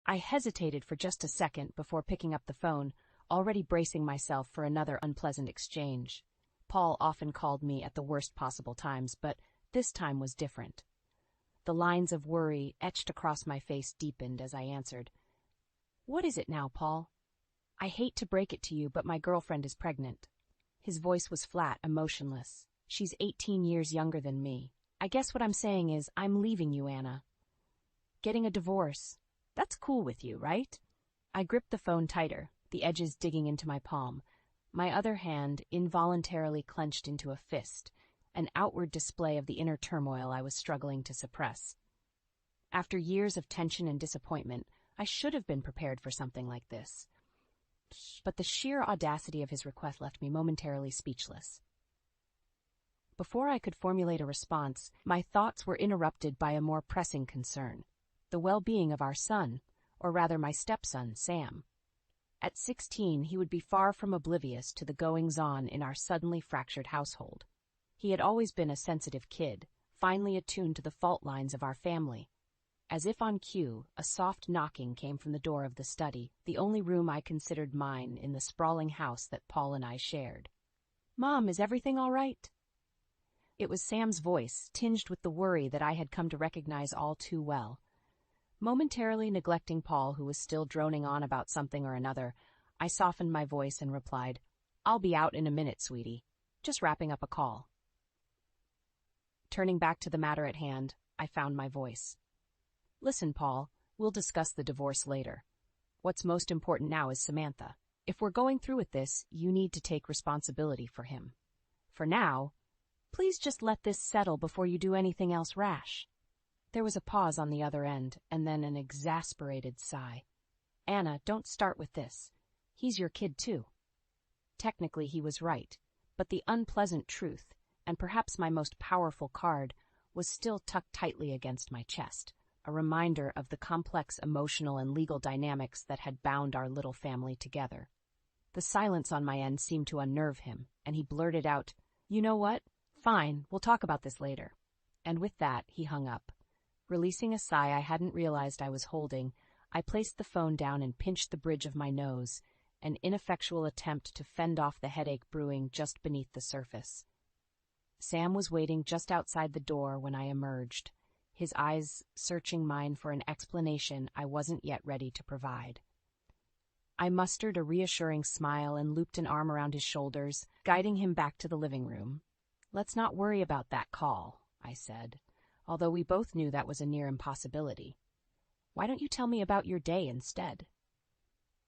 I hesitated for just a second before picking up the phone, already bracing myself for another unpleasant exchange. Paul often called me at the worst possible times, but this time was different. The lines of worry etched across my face deepened as I answered. "What is it now, Paul?" "I hate to break it to you, but my girlfriend is pregnant." His voice was flat, emotionless. "She's 18 years younger than me. I guess what I'm saying is, I'm leaving you, Anna. Getting a divorce. That's cool with you, right?" I gripped the phone tighter, the edges digging into my palm. My other hand involuntarily clenched into a fist, an outward display of the inner turmoil I was struggling to suppress. After years of tension and disappointment, I should have been prepared for something like this. But the sheer audacity of his request left me momentarily speechless. Before I could formulate a response, my thoughts were interrupted by a more pressing concern: the well-being of our son, or rather my stepson, Sam. At 16, he would be far from oblivious to the goings-on in our suddenly fractured household. He had always been a sensitive kid, finely attuned to the fault lines of our family. As if on cue, a soft knocking came from the door of the study, the only room I considered mine in the sprawling house that Paul and I shared. "Mom, is everything all right?" It was Sam's voice, tinged with the worry that I had come to recognize all too well. Momentarily neglecting Paul, who was still droning on about something or another, I softened my voice and replied, "I'll be out in a minute, sweetie. Just wrapping up a call." Turning back to the matter at hand, I found my voice. "Listen, Paul, we'll discuss the divorce later. What's most important now is Samantha. If we're going through with this, you need to take responsibility for him. For now, please just let this settle before you do anything else rash." There was a pause on the other end, and then an exasperated sigh. "Anna, don't start with this. He's your kid, too." Technically, he was right, but the unpleasant truth, and perhaps my most powerful card, was still tucked tightly against my chest, a reminder of the complex emotional and legal dynamics that had bound our little family together. The silence on my end seemed to unnerve him, and he blurted out, "You know what? Fine, we'll talk about this later." And with that, he hung up. Releasing a sigh I hadn't realized I was holding, I placed the phone down and pinched the bridge of my nose, an ineffectual attempt to fend off the headache brewing just beneath the surface. Sam was waiting just outside the door when I emerged, his eyes searching mine for an explanation I wasn't yet ready to provide. I mustered a reassuring smile and looped an arm around his shoulders, guiding him back to the living room. "Let's not worry about that call," I said, although we both knew that was a near impossibility. "Why don't you tell me about your day instead?"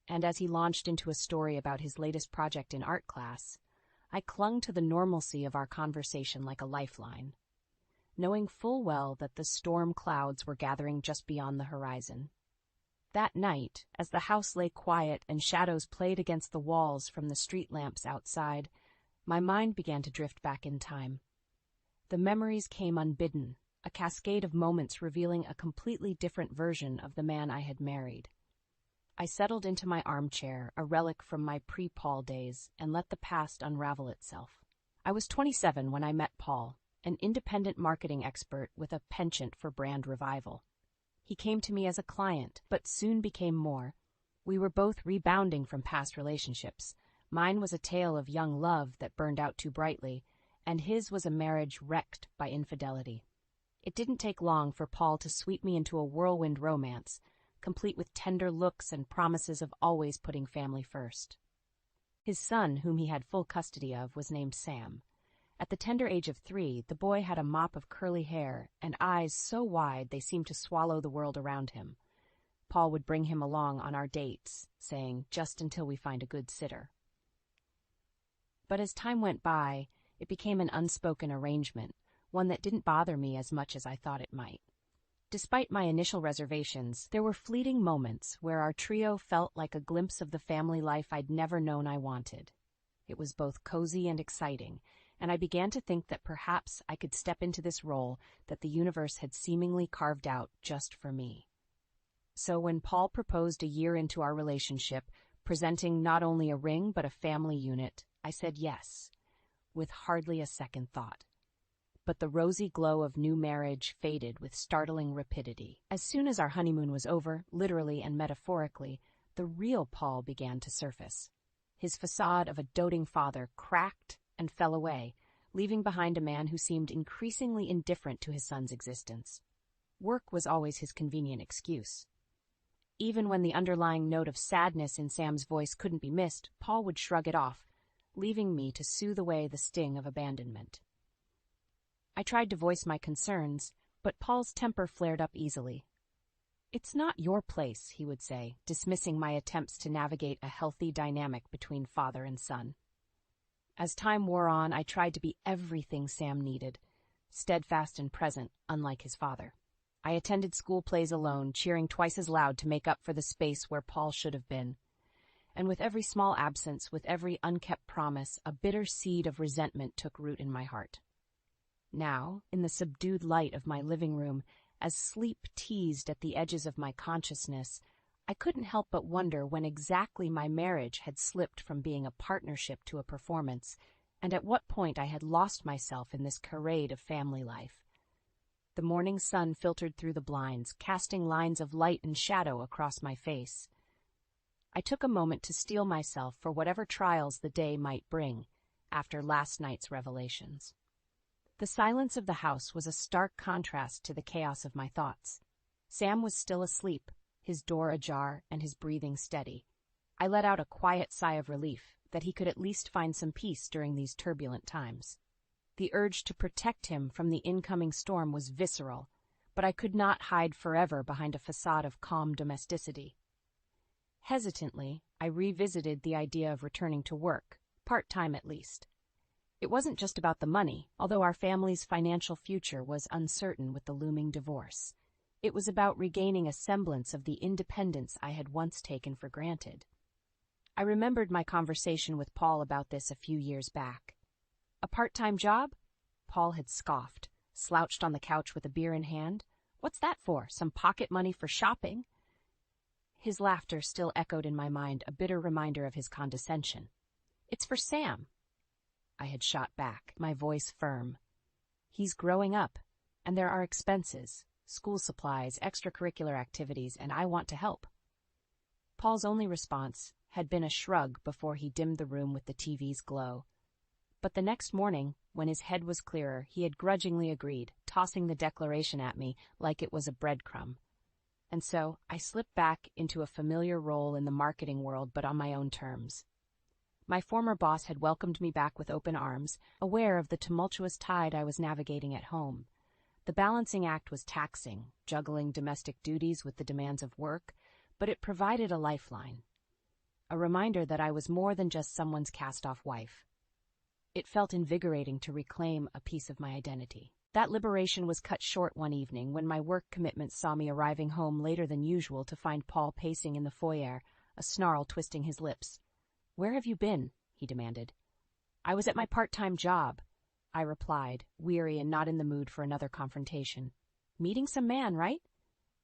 And as he launched into a story about his latest project in art class, I clung to the normalcy of our conversation like a lifeline, knowing full well that the storm clouds were gathering just beyond the horizon. That night, as the house lay quiet and shadows played against the walls from the street lamps outside, my mind began to drift back in time. The memories came unbidden, a cascade of moments revealing a completely different version of the man I had married. I settled into my armchair, a relic from my pre-Paul days, and let the past unravel itself. I was 27 when I met Paul, an independent marketing expert with a penchant for brand revival. He came to me as a client, but soon became more. We were both rebounding from past relationships. Mine was a tale of young love that burned out too brightly, and his was a marriage wrecked by infidelity. It didn't take long for Paul to sweep me into a whirlwind romance, complete with tender looks and promises of always putting family first. His son, whom he had full custody of, was named Sam. At the tender age of 3, the boy had a mop of curly hair and eyes so wide they seemed to swallow the world around him. Paul would bring him along on our dates, saying, "Just until we find a good sitter." But as time went by, it became an unspoken arrangement, one that didn't bother me as much as I thought it might. Despite my initial reservations, there were fleeting moments where our trio felt like a glimpse of the family life I'd never known I wanted. It was both cozy and exciting, and I began to think that perhaps I could step into this role that the universe had seemingly carved out just for me. So when Paul proposed a year into our relationship, presenting not only a ring but a family unit, I said yes, with hardly a second thought. but the rosy glow of new marriage faded with startling rapidity. As soon as our honeymoon was over, literally and metaphorically, the real Paul began to surface. His facade of a doting father cracked and fell away, leaving behind a man who seemed increasingly indifferent to his son's existence. Work was always his convenient excuse. Even when the underlying note of sadness in Sam's voice couldn't be missed, Paul would shrug it off, leaving me to soothe away the sting of abandonment. I tried to voice my concerns, but Paul's temper flared up easily. "It's not your place," he would say, dismissing my attempts to navigate a healthy dynamic between father and son. As time wore on, I tried to be everything Sam needed, steadfast and present, unlike his father. I attended school plays alone, cheering twice as loud to make up for the space where Paul should have been. And with every small absence, with every unkept promise, a bitter seed of resentment took root in my heart. Now, in the subdued light of my living room, as sleep teased at the edges of my consciousness, I couldn't help but wonder when exactly my marriage had slipped from being a partnership to a performance, and at what point I had lost myself in this charade of family life. The morning sun filtered through the blinds, casting lines of light and shadow across my face. I took a moment to steel myself for whatever trials the day might bring, after last night's revelations. The silence of the house was a stark contrast to the chaos of my thoughts. Sam was still asleep, his door ajar and his breathing steady. I let out a quiet sigh of relief that he could at least find some peace during these turbulent times. The urge to protect him from the incoming storm was visceral, but I could not hide forever behind a facade of calm domesticity. Hesitantly, I revisited the idea of returning to work, part-time at least. It wasn't just about the money, although our family's financial future was uncertain with the looming divorce. It was about regaining a semblance of the independence I had once taken for granted. I remembered my conversation with Paul about this a few years back. "A part-time job?" Paul had scoffed, slouched on the couch with a beer in hand. "What's that for? Some pocket money for shopping?" His laughter still echoed in my mind, a bitter reminder of his condescension. "It's for Sam." I had shot back, my voice firm. "He's growing up, and there are expenses, school supplies, extracurricular activities, and I want to help." Paul's only response had been a shrug before he dimmed the room with the TV's glow. But the next morning, when his head was clearer, he had grudgingly agreed, tossing the declaration at me like it was a breadcrumb. And so I slipped back into a familiar role in the marketing world, but on my own terms. My former boss had welcomed me back with open arms, aware of the tumultuous tide I was navigating at home. The balancing act was taxing, juggling domestic duties with the demands of work, but it provided a lifeline. A reminder that I was more than just someone's cast-off wife. It felt invigorating to reclaim a piece of my identity. That liberation was cut short one evening when my work commitments saw me arriving home later than usual to find Paul pacing in the foyer, a snarl twisting his lips. "Where have you been?" he demanded. "I was at my part-time job," I replied, weary and not in the mood for another confrontation. "Meeting some man, right?"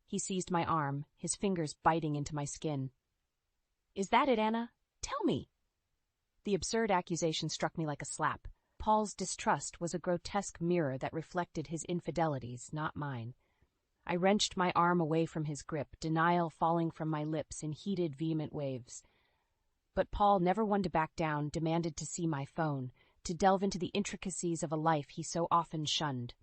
He seized my arm, his fingers biting into my skin. "Is that it, Anna? Tell me!" The absurd accusation struck me like a slap. Paul's distrust was a grotesque mirror that reflected his infidelities, not mine. I wrenched my arm away from his grip, denial falling from my lips in heated, vehement waves. But Paul, never one to back down, demanded to see my phone, to delve into the intricacies of a life he so often shunned.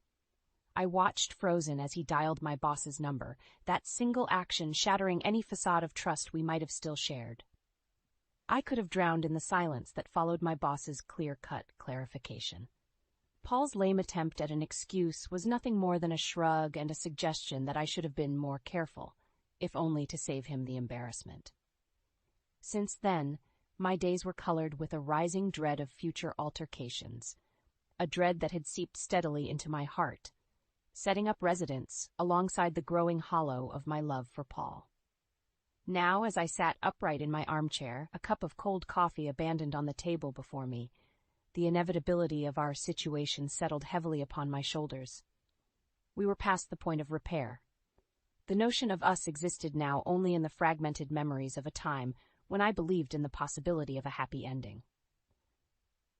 I watched frozen as he dialed my boss's number, that single action shattering any facade of trust we might have still shared. I could have drowned in the silence that followed my boss's clear-cut clarification. Paul's lame attempt at an excuse was nothing more than a shrug and a suggestion that I should have been more careful, if only to save him the embarrassment. Since then, my days were colored with a rising dread of future altercations, a dread that had seeped steadily into my heart, setting up residence alongside the growing hollow of my love for Paul. Now, as I sat upright in my armchair, a cup of cold coffee abandoned on the table before me, the inevitability of our situation settled heavily upon my shoulders. We were past the point of repair. The notion of us existed now only in the fragmented memories of a time when I believed in the possibility of a happy ending.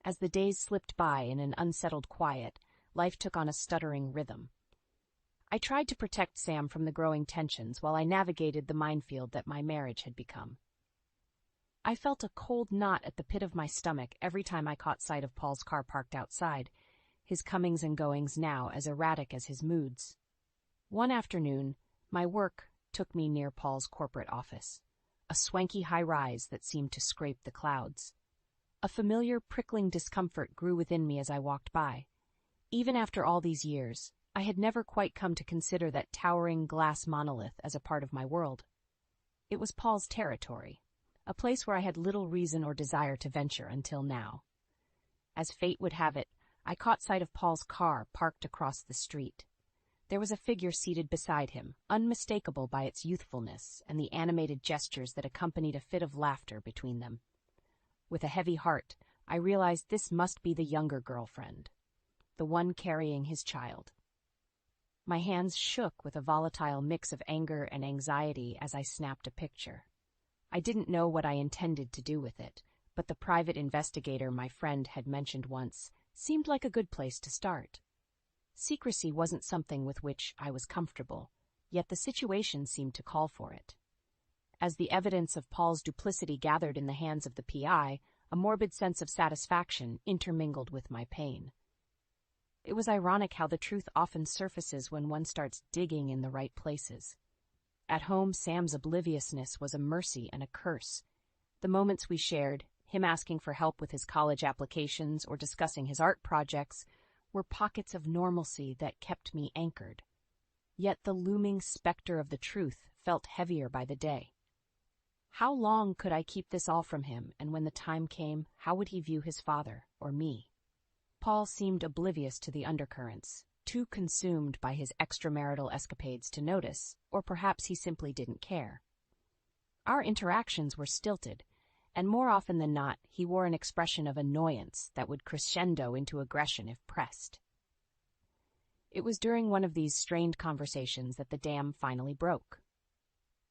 As the days slipped by in an unsettled quiet, life took on a stuttering rhythm. I tried to protect Sam from the growing tensions while I navigated the minefield that my marriage had become. I felt a cold knot at the pit of my stomach every time I caught sight of Paul's car parked outside, his comings and goings now as erratic as his moods. One afternoon, my work took me near Paul's corporate office, a swanky high-rise that seemed to scrape the clouds. A familiar, prickling discomfort grew within me as I walked by. Even after all these years, I had never quite come to consider that towering glass monolith as a part of my world. It was Paul's territory, a place where I had little reason or desire to venture until now. As fate would have it, I caught sight of Paul's car parked across the street. There was a figure seated beside him, unmistakable by its youthfulness and the animated gestures that accompanied a fit of laughter between them. With a heavy heart, I realized this must be the younger girlfriend, the one carrying his child. My hands shook with a volatile mix of anger and anxiety as I snapped a picture. I didn't know what I intended to do with it, but the private investigator my friend had mentioned once seemed like a good place to start. Secrecy wasn't something with which I was comfortable, yet the situation seemed to call for it. As the evidence of Paul's duplicity gathered in the hands of the PI, a morbid sense of satisfaction intermingled with my pain. It was ironic how the truth often surfaces when one starts digging in the right places. At home, Sam's obliviousness was a mercy and a curse. The moments we shared, him asking for help with his college applications or discussing his art projects, were pockets of normalcy that kept me anchored. Yet the looming specter of the truth felt heavier by the day. How long could I keep this all from him, and when the time came, how would he view his father, or me? Paul seemed oblivious to the undercurrents, too consumed by his extramarital escapades to notice, or perhaps he simply didn't care. Our interactions were stilted, and more often than not, he wore an expression of annoyance that would crescendo into aggression if pressed. It was during one of these strained conversations that the dam finally broke.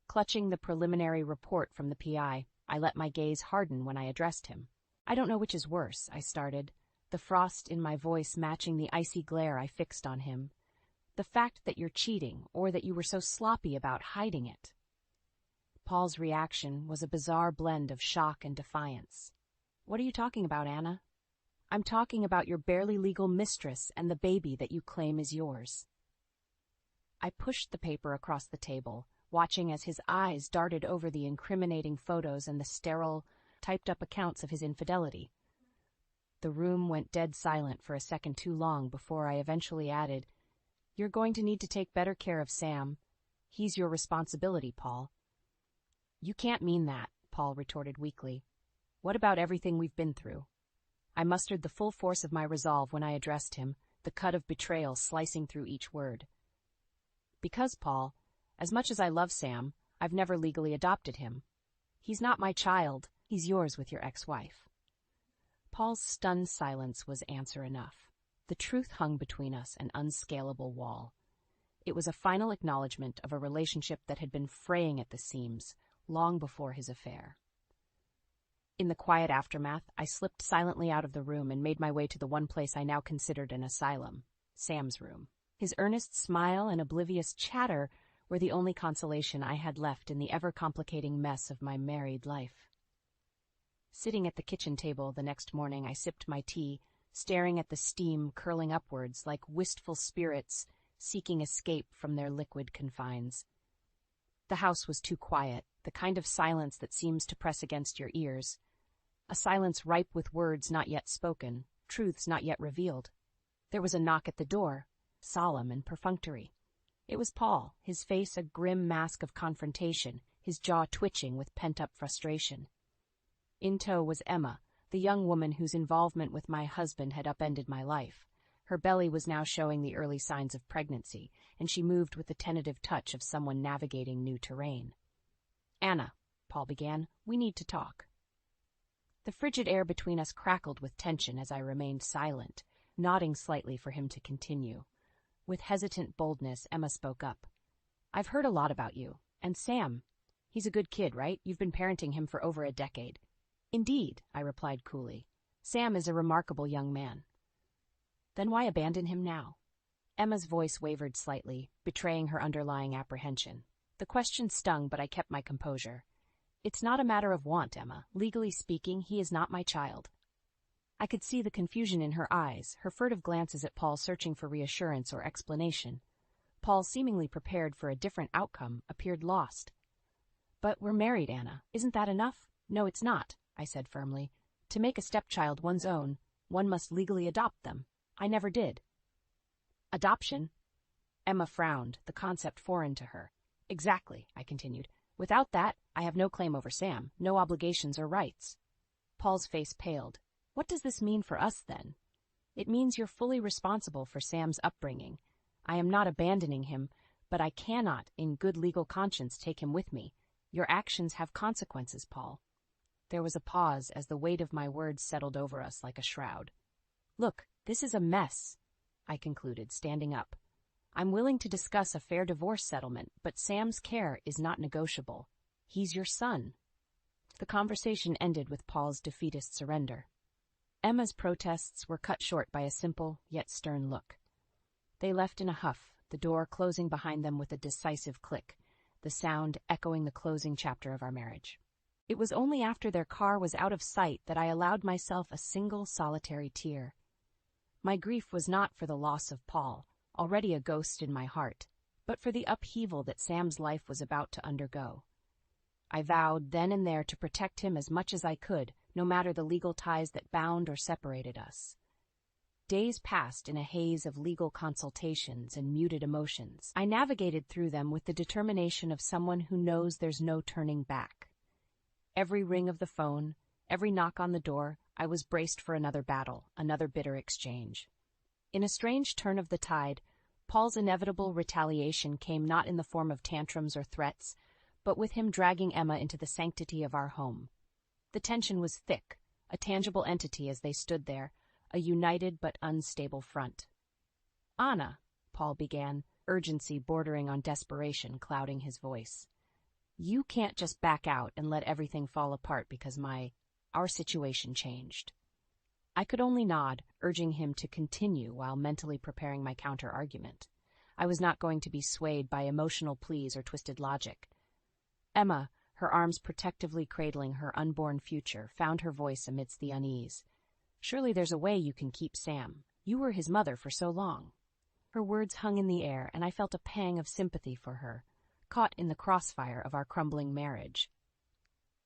Clutching the preliminary report from the PI, I let my gaze harden when I addressed him. "I don't know which is worse," I started, the frost in my voice matching the icy glare I fixed on him. "The fact that you're cheating, or that you were so sloppy about hiding it." Paul's reaction was a bizarre blend of shock and defiance. "What are you talking about, Anna?" "I'm talking about your barely legal mistress and the baby that you claim is yours." I pushed the paper across the table, watching as his eyes darted over the incriminating photos and the sterile, typed-up accounts of his infidelity. The room went dead silent for a second too long before I eventually added, "You're going to need to take better care of Sam. He's your responsibility, Paul." "You can't mean that," Paul retorted weakly. "What about everything we've been through?" I mustered the full force of my resolve when I addressed him, the cut of betrayal slicing through each word. "Because, Paul, as much as I love Sam, I've never legally adopted him. He's not my child, he's yours with your ex-wife." Paul's stunned silence was answer enough. The truth hung between us, an unscalable wall. It was a final acknowledgement of a relationship that had been fraying at the seams long before his affair. In the quiet aftermath, I slipped silently out of the room and made my way to the one place I now considered an asylum, Sam's room. His earnest smile and oblivious chatter were the only consolation I had left in the ever-complicating mess of my married life. Sitting at the kitchen table the next morning, I sipped my tea, staring at the steam curling upwards like wistful spirits seeking escape from their liquid confines. The house was too quiet, the kind of silence that seems to press against your ears. A silence ripe with words not yet spoken, truths not yet revealed. There was a knock at the door, solemn and perfunctory. It was Paul, his face a grim mask of confrontation, his jaw twitching with pent-up frustration. In tow was Emma, the young woman whose involvement with my husband had upended my life. Her belly was now showing the early signs of pregnancy, and she moved with the tentative touch of someone navigating new terrain. "Anna," Paul began, "we need to talk." The frigid air between us crackled with tension as I remained silent, nodding slightly for him to continue. With hesitant boldness, Emma spoke up. "I've heard a lot about you. And Sam. He's a good kid, right? You've been parenting him for over a decade." "Indeed," I replied coolly. "Sam is a remarkable young man." Then why abandon him now? Emma's voice wavered slightly, betraying her underlying apprehension. The question stung, but I kept my composure. It's not a matter of want, Emma. Legally speaking, he is not my child. I could see the confusion in her eyes, her furtive glances at Paul searching for reassurance or explanation. Paul, seemingly prepared for a different outcome, appeared lost. But we're married, Anna. Isn't that enough? No, it's not, I said firmly. To make a stepchild one's own, one must legally adopt them. I never did. Adoption? Emma frowned, the concept foreign to her. Exactly, I continued. Without that, I have no claim over Sam, no obligations or rights. Paul's face paled. What does this mean for us, then? It means you're fully responsible for Sam's upbringing. I am not abandoning him, but I cannot, in good legal conscience, take him with me. Your actions have consequences, Paul. There was a pause as the weight of my words settled over us like a shroud. Look, this is a mess, I concluded, standing up. I'm willing to discuss a fair divorce settlement, but Sam's care is not negotiable. He's your son. The conversation ended with Paul's defeatist surrender. Emma's protests were cut short by a simple, yet stern look. They left in a huff, the door closing behind them with a decisive click, the sound echoing the closing chapter of our marriage. It was only after their car was out of sight that I allowed myself a single solitary tear. My grief was not for the loss of Paul, already a ghost in my heart, but for the upheaval that Sam's life was about to undergo. I vowed then and there to protect him as much as I could, no matter the legal ties that bound or separated us. Days passed in a haze of legal consultations and muted emotions. I navigated through them with the determination of someone who knows there's no turning back. Every ring of the phone, every knock on the door, I was braced for another battle, another bitter exchange. In a strange turn of the tide, Paul's inevitable retaliation came not in the form of tantrums or threats, but with him dragging Emma into the sanctity of our home. The tension was thick, a tangible entity as they stood there, a united but unstable front. Anna, Paul began, urgency bordering on desperation clouding his voice. You can't just back out and let everything fall apart because our situation changed. I could only nod, urging him to continue while mentally preparing my counter-argument. I was not going to be swayed by emotional pleas or twisted logic. Emma, her arms protectively cradling her unborn future, found her voice amidst the unease. Surely there's a way you can keep Sam. You were his mother for so long. Her words hung in the air, and I felt a pang of sympathy for her, caught in the crossfire of our crumbling marriage.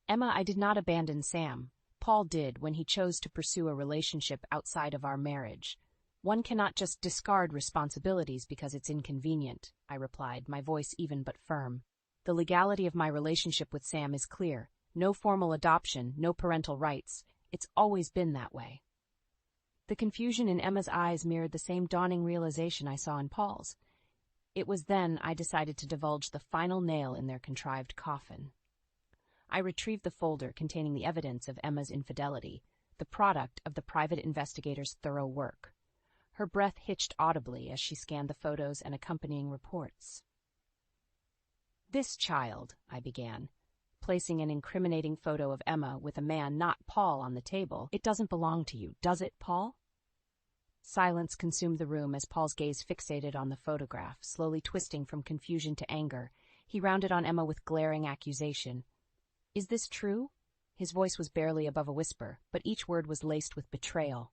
Emma, I did not abandon Sam. Paul did when he chose to pursue a relationship outside of our marriage. One cannot just discard responsibilities because it's inconvenient, I replied, my voice even but firm. The legality of my relationship with Sam is clear. No formal adoption, no parental rights. It's always been that way. The confusion in Emma's eyes mirrored the same dawning realization I saw in Paul's. It was then I decided to divulge the final nail in their contrived coffin. I retrieved the folder containing the evidence of Emma's infidelity, the product of the private investigator's thorough work. Her breath hitched audibly as she scanned the photos and accompanying reports. This child, I began, placing an incriminating photo of Emma with a man not Paul on the table. It doesn't belong to you, does it, Paul? Silence consumed the room as Paul's gaze fixated on the photograph, slowly twisting from confusion to anger. He rounded on Emma with glaring accusation. Is this true? His voice was barely above a whisper, but each word was laced with betrayal.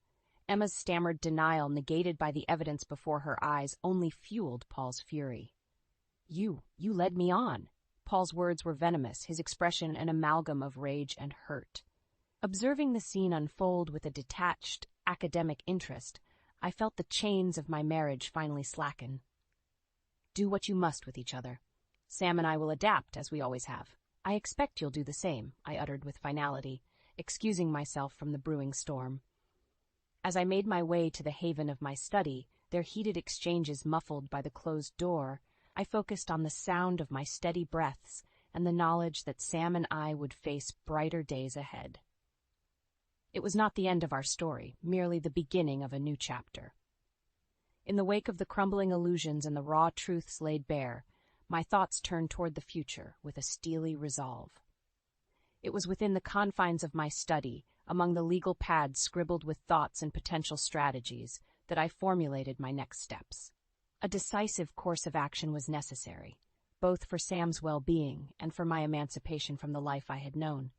Emma's stammered denial, negated by the evidence before her eyes, only fueled Paul's fury. You led me on. Paul's words were venomous, his expression an amalgam of rage and hurt. Observing the scene unfold with a detached, academic interest, I felt the chains of my marriage finally slacken. Do what you must with each other. Sam and I will adapt, as we always have. I expect you'll do the same, I uttered with finality, excusing myself from the brewing storm. As I made my way to the haven of my study, their heated exchanges muffled by the closed door, I focused on the sound of my steady breaths and the knowledge that Sam and I would face brighter days ahead. It was not the end of our story, merely the beginning of a new chapter. In the wake of the crumbling illusions and the raw truths laid bare, my thoughts turned toward the future with a steely resolve. It was within the confines of my study, among the legal pads scribbled with thoughts and potential strategies, that I formulated my next steps. A decisive course of action was necessary, both for Sam's well-being and for my emancipation from the life I had known.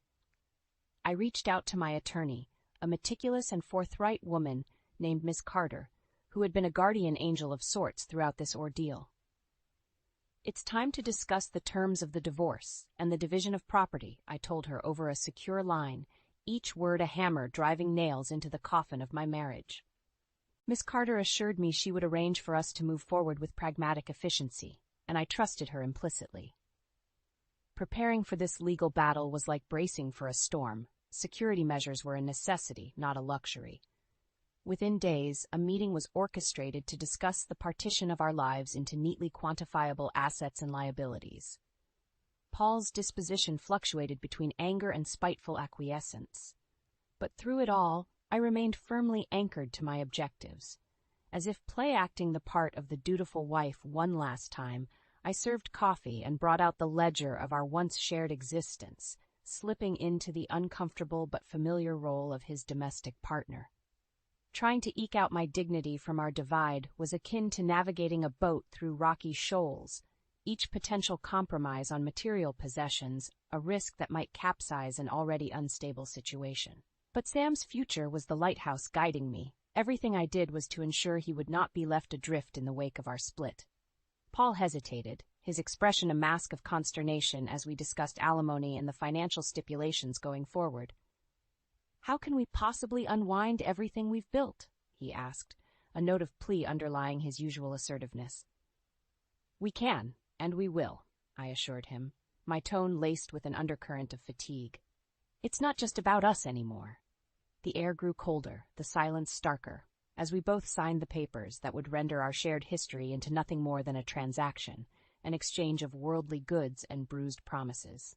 I reached out to my attorney, a meticulous and forthright woman named Miss Carter, who had been a guardian angel of sorts throughout this ordeal. "It's time to discuss the terms of the divorce and the division of property," I told her over a secure line, each word a hammer driving nails into the coffin of my marriage. Miss Carter assured me she would arrange for us to move forward with pragmatic efficiency, and I trusted her implicitly. Preparing for this legal battle was like bracing for a storm. Security measures were a necessity, not a luxury. Within days, a meeting was orchestrated to discuss the partition of our lives into neatly quantifiable assets and liabilities. Paul's disposition fluctuated between anger and spiteful acquiescence. But through it all, I remained firmly anchored to my objectives. As if play-acting the part of the dutiful wife one last time, I served coffee and brought out the ledger of our once shared existence, slipping into the uncomfortable but familiar role of his domestic partner. Trying to eke out my dignity from our divide was akin to navigating a boat through rocky shoals, each potential compromise on material possessions a risk that might capsize an already unstable situation. But Sam's future was the lighthouse guiding me. Everything I did was to ensure he would not be left adrift in the wake of our split. Paul hesitated, his expression a mask of consternation as we discussed alimony and the financial stipulations going forward. "How can we possibly unwind everything we've built?" he asked, a note of plea underlying his usual assertiveness. "We can, and we will," I assured him, my tone laced with an undercurrent of fatigue. "It's not just about us anymore." The air grew colder, the silence starker, as we both signed the papers that would render our shared history into nothing more than a transaction, an exchange of worldly goods and bruised promises.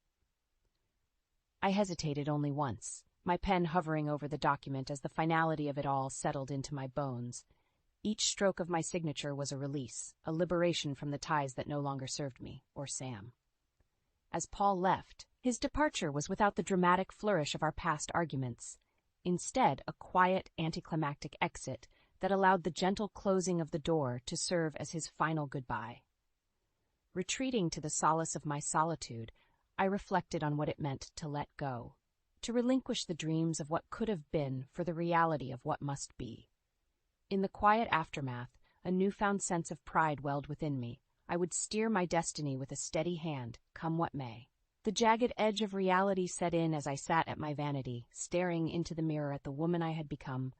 I hesitated only once, my pen hovering over the document as the finality of it all settled into my bones. Each stroke of my signature was a release, a liberation from the ties that no longer served me, or Sam. As Paul left, his departure was without the dramatic flourish of our past arguments. Instead, a quiet, anticlimactic exit that allowed the gentle closing of the door to serve as his final goodbye. Retreating to the solace of my solitude, I reflected on what it meant to let go, to relinquish the dreams of what could have been for the reality of what must be. In the quiet aftermath, a newfound sense of pride welled within me. I would steer my destiny with a steady hand, come what may. The jagged edge of reality set in as I sat at my vanity, staring into the mirror at the woman I had become.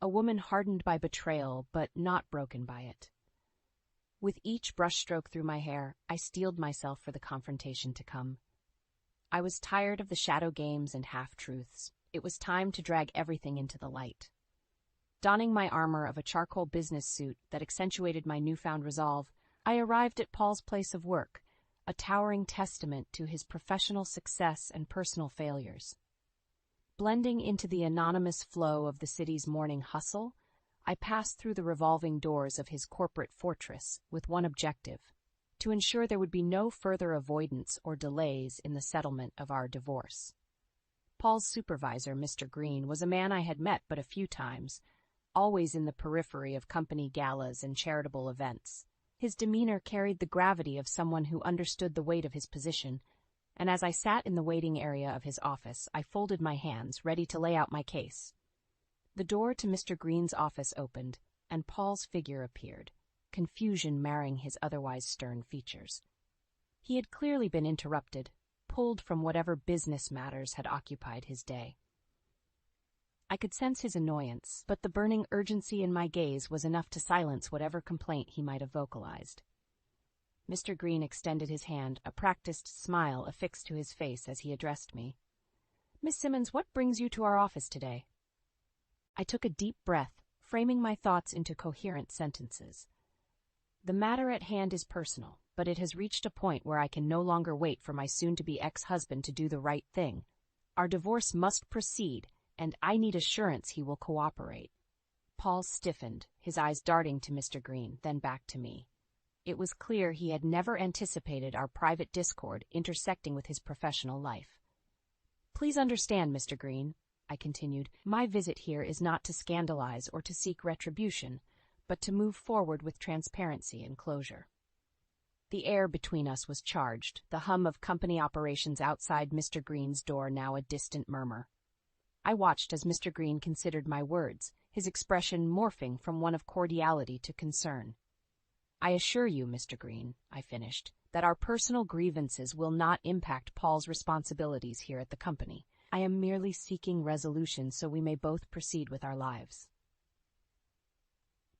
A woman hardened by betrayal, but not broken by it. With each brushstroke through my hair, I steeled myself for the confrontation to come. I was tired of the shadow games and half-truths. It was time to drag everything into the light. Donning my armor of a charcoal business suit that accentuated my newfound resolve, I arrived at Paul's place of work, a towering testament to his professional success and personal failures. Blending into the anonymous flow of the city's morning hustle, I passed through the revolving doors of his corporate fortress with one objective: to ensure there would be no further avoidance or delays in the settlement of our divorce. Paul's supervisor, Mr. Green, was a man I had met but a few times, always in the periphery of company galas and charitable events. His demeanor carried the gravity of someone who understood the weight of his position, and as I sat in the waiting area of his office, I folded my hands, ready to lay out my case. The door to Mr. Green's office opened, and Paul's figure appeared, confusion marring his otherwise stern features. He had clearly been interrupted, pulled from whatever business matters had occupied his day. I could sense his annoyance, but the burning urgency in my gaze was enough to silence whatever complaint he might have vocalized. Mr. Green extended his hand, a practiced smile affixed to his face as he addressed me. "Miss Simmons, what brings you to our office today?" I took a deep breath, framing my thoughts into coherent sentences. The matter at hand is personal, but it has reached a point where I can no longer wait for my soon-to-be ex-husband to do the right thing. Our divorce must proceed, and I need assurance he will cooperate. Paul stiffened, his eyes darting to Mr. Green, then back to me. It was clear he had never anticipated our private discord intersecting with his professional life. "Please understand, Mr. Green, I continued. My visit here is not to scandalize or to seek retribution, but to move forward with transparency and closure. The air between us was charged, the hum of company operations outside Mr. Green's door now a distant murmur. I watched as Mr. Green considered my words, his expression morphing from one of cordiality to concern. I assure you, Mr. Green, I finished, that our personal grievances will not impact Paul's responsibilities here at the company. I am merely seeking resolution so we may both proceed with our lives.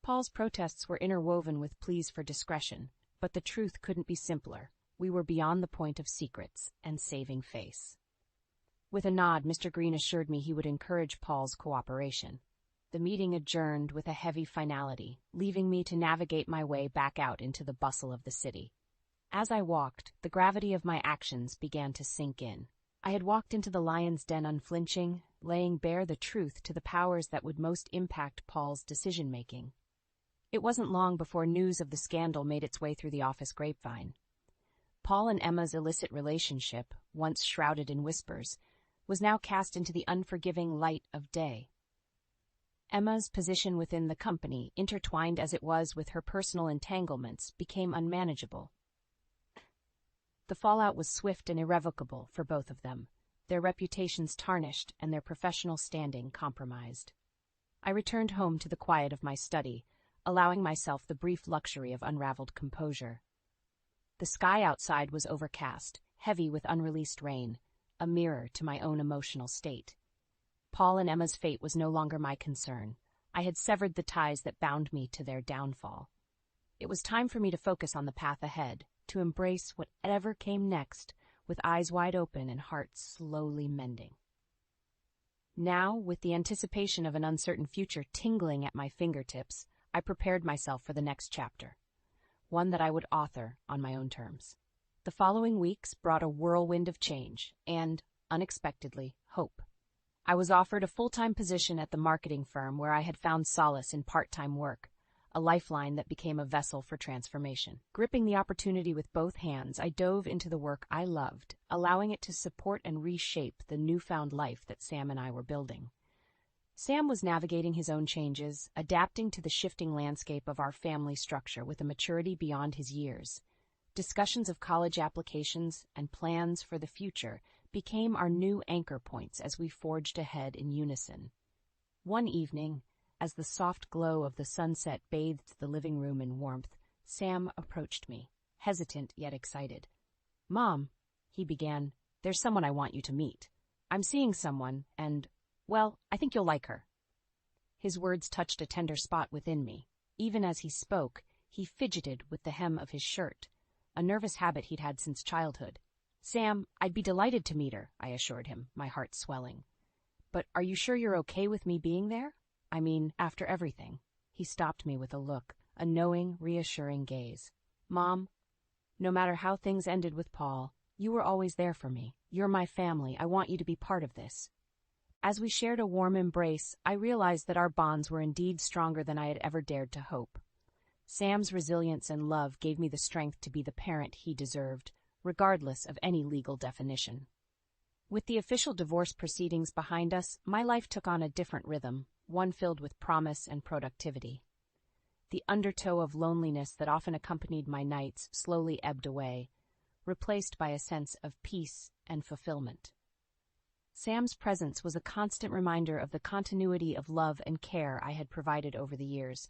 Paul's protests were interwoven with pleas for discretion, but the truth couldn't be simpler. We were beyond the point of secrets and saving face. With a nod, Mr. Green assured me he would encourage Paul's cooperation. The meeting adjourned with a heavy finality, leaving me to navigate my way back out into the bustle of the city. As I walked, the gravity of my actions began to sink in. I had walked into the lion's den unflinching, laying bare the truth to the powers that would most impact Paul's decision-making. It wasn't long before news of the scandal made its way through the office grapevine. Paul and Emma's illicit relationship, once shrouded in whispers, was now cast into the unforgiving light of day. Emma's position within the company, intertwined as it was with her personal entanglements, became unmanageable. The fallout was swift and irrevocable for both of them, their reputations tarnished and their professional standing compromised. I returned home to the quiet of my study, allowing myself the brief luxury of unraveled composure. The sky outside was overcast, heavy with unreleased rain, a mirror to my own emotional state. Paul and Emma's fate was no longer my concern. I had severed the ties that bound me to their downfall. It was time for me to focus on the path ahead, to embrace whatever came next, with eyes wide open and heart slowly mending. Now, with the anticipation of an uncertain future tingling at my fingertips, I prepared myself for the next chapter, one that I would author on my own terms. The following weeks brought a whirlwind of change and, unexpectedly, hope. I was offered a full-time position at the marketing firm where I had found solace in part-time work, a lifeline that became a vessel for transformation. Gripping the opportunity with both hands, I dove into the work I loved, allowing it to support and reshape the newfound life that Sam and I were building. Sam was navigating his own changes, adapting to the shifting landscape of our family structure with a maturity beyond his years. Discussions of college applications and plans for the future became our new anchor points as we forged ahead in unison. One evening, as the soft glow of the sunset bathed the living room in warmth, Sam approached me, hesitant yet excited. "Mom," he began, "there's someone I want you to meet. I'm seeing someone, and, well, I think you'll like her." His words touched a tender spot within me. Even as he spoke, he fidgeted with the hem of his shirt, a nervous habit he'd had since childhood. "Sam, I'd be delighted to meet her," I assured him, my heart swelling. "But are you sure you're okay with me being there? I mean, after everything." He stopped me with a look, a knowing, reassuring gaze. "Mom, no matter how things ended with Paul, you were always there for me. You're my family. I want you to be part of this." As we shared a warm embrace, I realized that our bonds were indeed stronger than I had ever dared to hope. Sam's resilience and love gave me the strength to be the parent he deserved, regardless of any legal definition. With the official divorce proceedings behind us, my life took on a different rhythm, one filled with promise and productivity. The undertow of loneliness that often accompanied my nights slowly ebbed away, replaced by a sense of peace and fulfillment. Sam's presence was a constant reminder of the continuity of love and care I had provided over the years.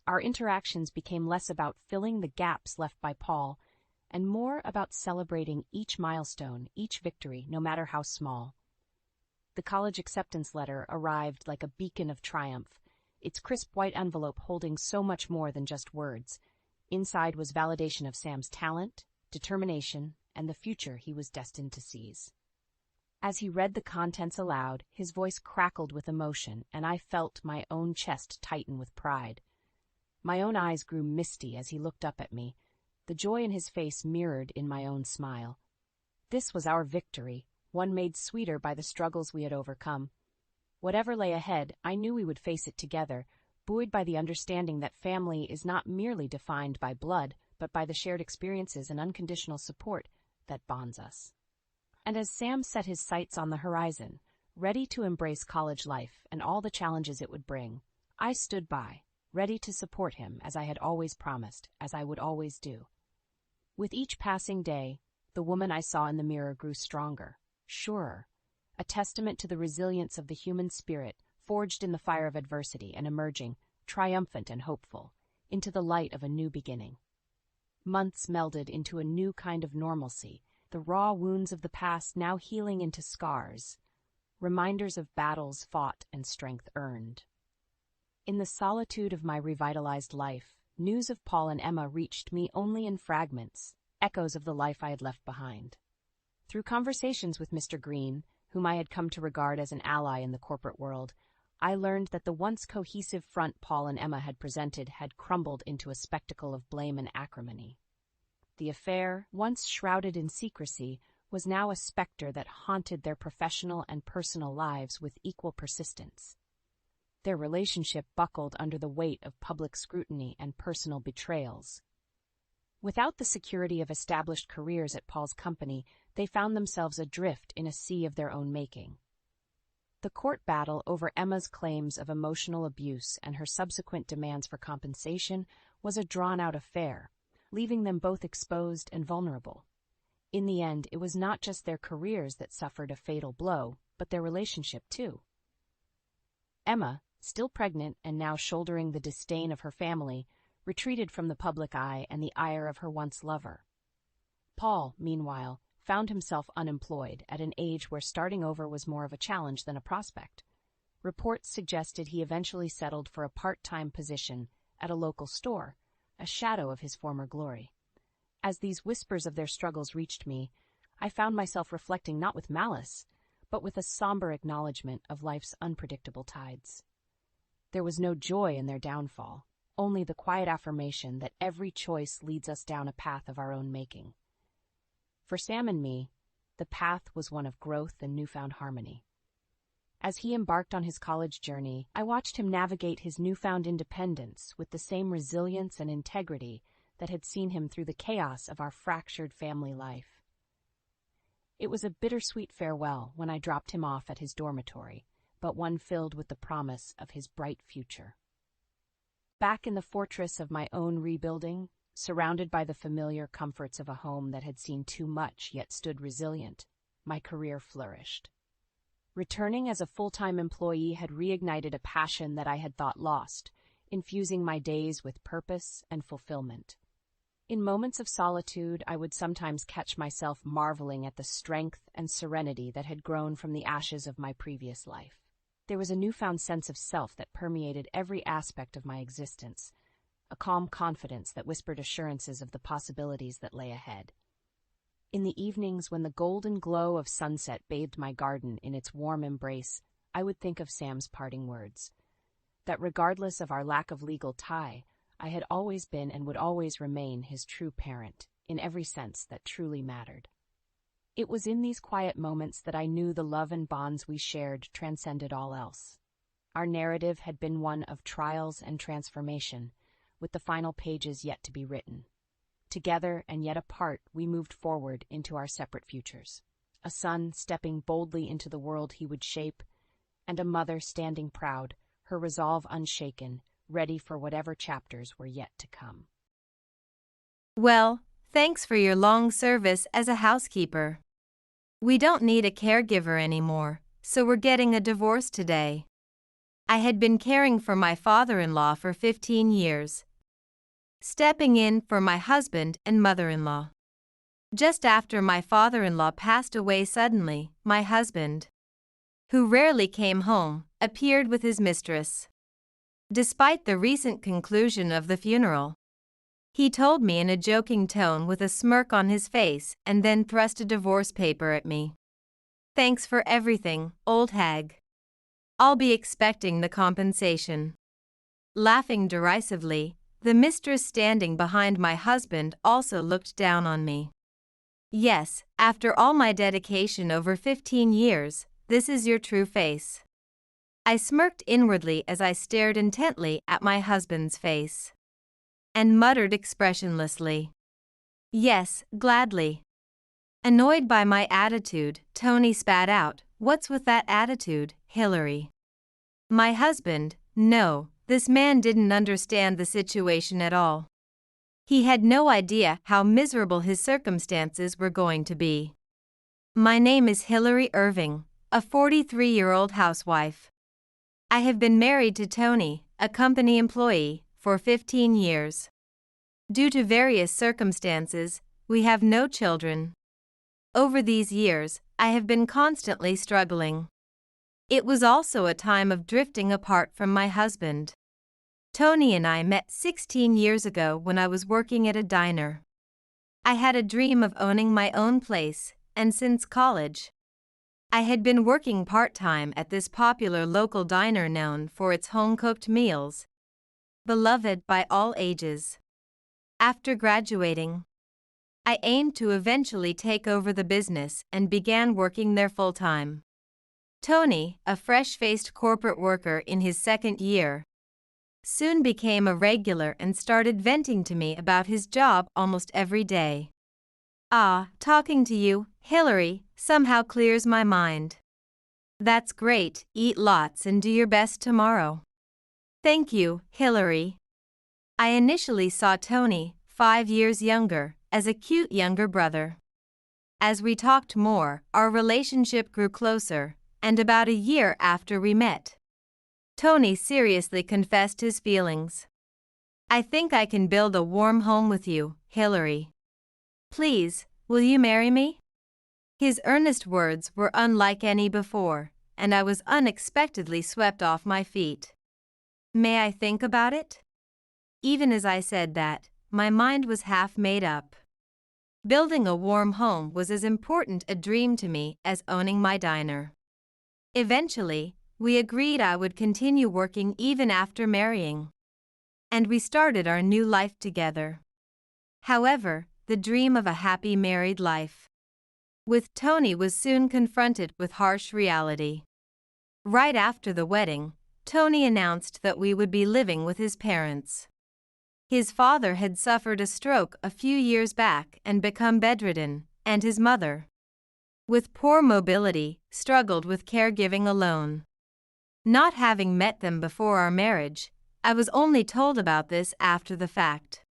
Our interactions became less about filling the gaps left by Paul and more about celebrating each milestone, each victory, no matter how small. The college acceptance letter arrived like a beacon of triumph, its crisp white envelope holding so much more than just words. Inside was validation of Sam's talent, determination, and the future he was destined to seize. As he read the contents aloud, his voice crackled with emotion, and I felt my own chest tighten with pride. My own eyes grew misty as he looked up at me, the joy in his face mirrored in my own smile. This was our victory, one made sweeter by the struggles we had overcome. Whatever lay ahead, I knew we would face it together, buoyed by the understanding that family is not merely defined by blood, but by the shared experiences and unconditional support that bonds us. And as Sam set his sights on the horizon, ready to embrace college life and all the challenges it would bring. I stood by, ready to support him as I had always promised, as I would always do. With each passing day, the woman I saw in the mirror grew stronger, surer, a testament to the resilience of the human spirit forged in the fire of adversity and emerging, triumphant and hopeful, into the light of a new beginning. Months melded into a new kind of normalcy, the raw wounds of the past now healing into scars, reminders of battles fought and strength earned. In the solitude of my revitalized life, news of Paul and Emma reached me only in fragments, echoes of the life I had left behind. Through conversations with Mr. Green, whom I had come to regard as an ally in the corporate world, I learned that the once cohesive front Paul and Emma had presented had crumbled into a spectacle of blame and acrimony. The affair, once shrouded in secrecy, was now a specter that haunted their professional and personal lives with equal persistence. Their relationship buckled under the weight of public scrutiny and personal betrayals. Without the security of established careers at Paul's company, they found themselves adrift in a sea of their own making. The court battle over Emma's claims of emotional abuse and her subsequent demands for compensation was a drawn-out affair, leaving them both exposed and vulnerable. In the end, it was not just their careers that suffered a fatal blow, but their relationship too. Emma, still pregnant and now shouldering the disdain of her family, retreated from the public eye and the ire of her once lover. Paul, meanwhile, found himself unemployed at an age where starting over was more of a challenge than a prospect. Reports suggested he eventually settled for a part-time position at a local store, a shadow of his former glory. As these whispers of their struggles reached me, I found myself reflecting not with malice, but with a somber acknowledgement of life's unpredictable tides. There was no joy in their downfall, only the quiet affirmation that every choice leads us down a path of our own making. For Sam and me, the path was one of growth and newfound harmony. As he embarked on his college journey, I watched him navigate his newfound independence with the same resilience and integrity that had seen him through the chaos of our fractured family life. It was a bittersweet farewell when I dropped him off at his dormitory, but one filled with the promise of his bright future. Back in the fortress of my own rebuilding, surrounded by the familiar comforts of a home that had seen too much yet stood resilient, my career flourished. Returning as a full-time employee had reignited a passion that I had thought lost, infusing my days with purpose and fulfillment. In moments of solitude, I would sometimes catch myself marveling at the strength and serenity that had grown from the ashes of my previous life. There was a newfound sense of self that permeated every aspect of my existence, a calm confidence that whispered assurances of the possibilities that lay ahead. In the evenings when the golden glow of sunset bathed my garden in its warm embrace, I would think of Sam's parting words, that regardless of our lack of legal tie, I had always been and would always remain his true parent, in every sense that truly mattered. It was in these quiet moments that I knew the love and bonds we shared transcended all else. Our narrative had been one of trials and transformation, with the final pages yet to be written. Together and yet apart, we moved forward into our separate futures. A son stepping boldly into the world he would shape, and a mother standing proud, her resolve unshaken, ready for whatever chapters were yet to come. Well, thanks for your long service as a housekeeper. We don't need a caregiver anymore, so we're getting a divorce today. I had been caring for my father-in-law for 15 years, stepping in for my husband and mother-in-law. Just after my father-in-law passed away suddenly, my husband, who rarely came home, appeared with his mistress. Despite the recent conclusion of the funeral, he told me in a joking tone with a smirk on his face and then thrust a divorce paper at me. Thanks for everything, old hag. I'll be expecting the compensation. Laughing derisively, the mistress standing behind my husband also looked down on me. Yes, after all my dedication over 15 years, this is your true face. I smirked inwardly as I stared intently at my husband's face, and muttered expressionlessly, "Yes, gladly." Annoyed by my attitude, Tony spat out, what's with that attitude, Hillary? My husband, no, this man didn't understand the situation at all. He had no idea how miserable his circumstances were going to be. My name is Hillary Irving, a 43-year-old housewife. I have been married to Tony, a company employee, for 15 years. Due to various circumstances, we have no children. Over these years, I have been constantly struggling. It was also a time of drifting apart from my husband. Tony and I met 16 years ago when I was working at a diner. I had a dream of owning my own place, and since college, I had been working part-time at this popular local diner known for its home-cooked meals, beloved by all ages. After graduating, I aimed to eventually take over the business and began working there full-time. Tony, a fresh-faced corporate worker in his second year, soon became a regular and started venting to me about his job almost every day. Talking to you, Hillary, somehow clears my mind. That's great, eat lots and do your best tomorrow. Thank you, Hillary. I initially saw Tony, 5 years younger, as a cute younger brother. As we talked more, our relationship grew closer, and about a year after we met, Tony seriously confessed his feelings. I think I can build a warm home with you, Hillary. Please, will you marry me? His earnest words were unlike any before, and I was unexpectedly swept off my feet. May I think about it? Even as I said that, my mind was half made up. Building a warm home was as important a dream to me as owning my diner. Eventually, we agreed I would continue working even after marrying, and we started our new life together. However, the dream of a happy married life with Tony was soon confronted with harsh reality. Right after the wedding, Tony announced that we would be living with his parents. His father had suffered a stroke a few years back and become bedridden, and his mother, with poor mobility, struggled with caregiving alone. Not having met them before our marriage, I was only told about this after the fact.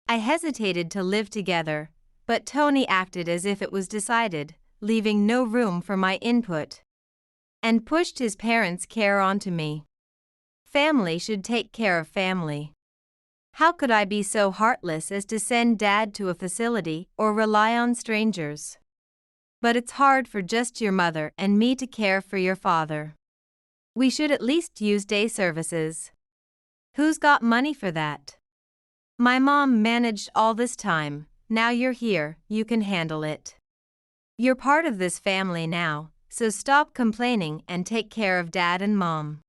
I hesitated to live together, but Tony acted as if it was decided, leaving no room for my input, and pushed his parents' care onto me. Family should take care of family. How could I be so heartless as to send Dad to a facility or rely on strangers? But it's hard for just your mother and me to care for your father. We should at least use day services. Who's got money for that? My mom managed all this time. Now you're here, you can handle it. You're part of this family now, so stop complaining and take care of Dad and Mom.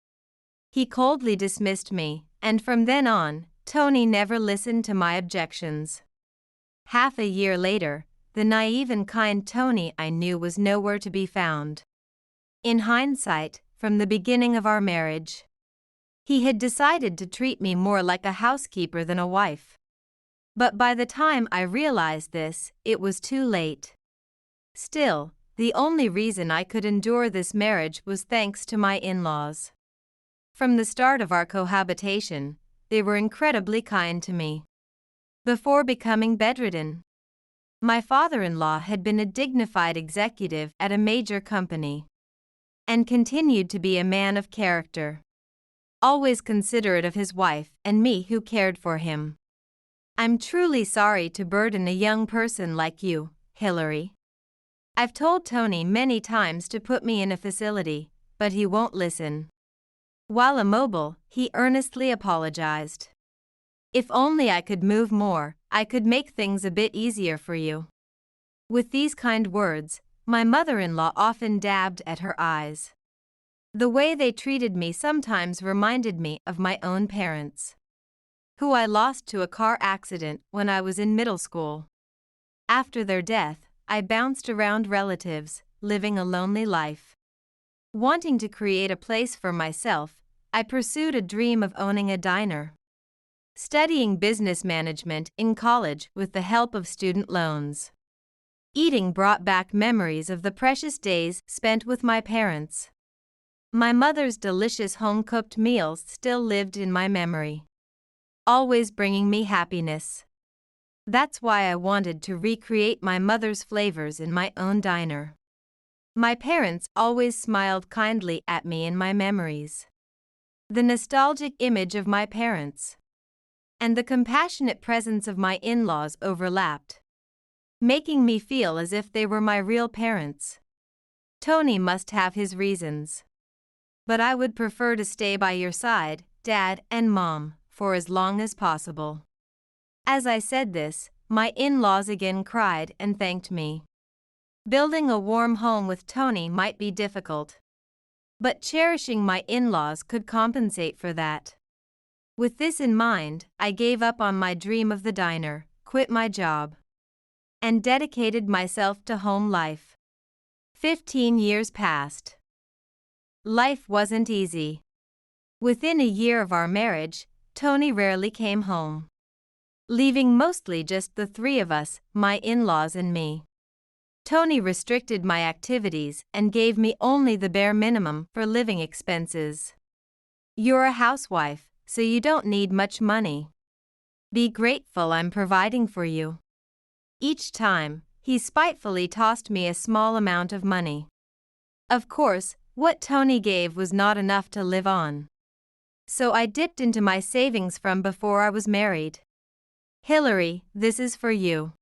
He coldly dismissed me, and from then on, Tony never listened to my objections. Half a year later, the naive and kind Tony I knew was nowhere to be found. In hindsight, from the beginning of our marriage, he had decided to treat me more like a housekeeper than a wife. But by the time I realized this, it was too late. Still, the only reason I could endure this marriage was thanks to my in-laws. From the start of our cohabitation, they were incredibly kind to me. Before becoming bedridden, my father-in-law had been a dignified executive at a major company, and continued to be a man of character, always considerate of his wife and me who cared for him. I'm truly sorry to burden a young person like you, Hillary. I've told Tony many times to put me in a facility, but he won't listen. While immobile, he earnestly apologized. If only I could move more, I could make things a bit easier for you. With these kind words, my mother-in-law often dabbed at her eyes. The way they treated me sometimes reminded me of my own parents, who I lost to a car accident when I was in middle school. After their death, I bounced around relatives, living a lonely life. Wanting to create a place for myself, I pursued a dream of owning a diner, studying business management in college with the help of student loans. Eating brought back memories of the precious days spent with my parents. My mother's delicious home-cooked meals still lived in my memory, always bringing me happiness. That's why I wanted to recreate my mother's flavors in my own diner. My parents always smiled kindly at me in my memories. The nostalgic image of my parents and the compassionate presence of my in-laws overlapped, making me feel as if they were my real parents. Tony must have his reasons, but I would prefer to stay by your side, Dad and Mom, for as long as possible. As I said this, my in-laws again cried and thanked me. Building a warm home with Tony might be difficult, but cherishing my in-laws could compensate for that. With this in mind, I gave up on my dream of the diner, quit my job, and dedicated myself to home life. 15 years passed. Life wasn't easy. Within a year of our marriage, Tony rarely came home, leaving mostly just the three of us, my in-laws and me. Tony restricted my activities and gave me only the bare minimum for living expenses. You're a housewife, so you don't need much money. Be grateful I'm providing for you. Each time, he spitefully tossed me a small amount of money. Of course, what Tony gave was not enough to live on, so I dipped into my savings from before I was married. Hillary, this is for you.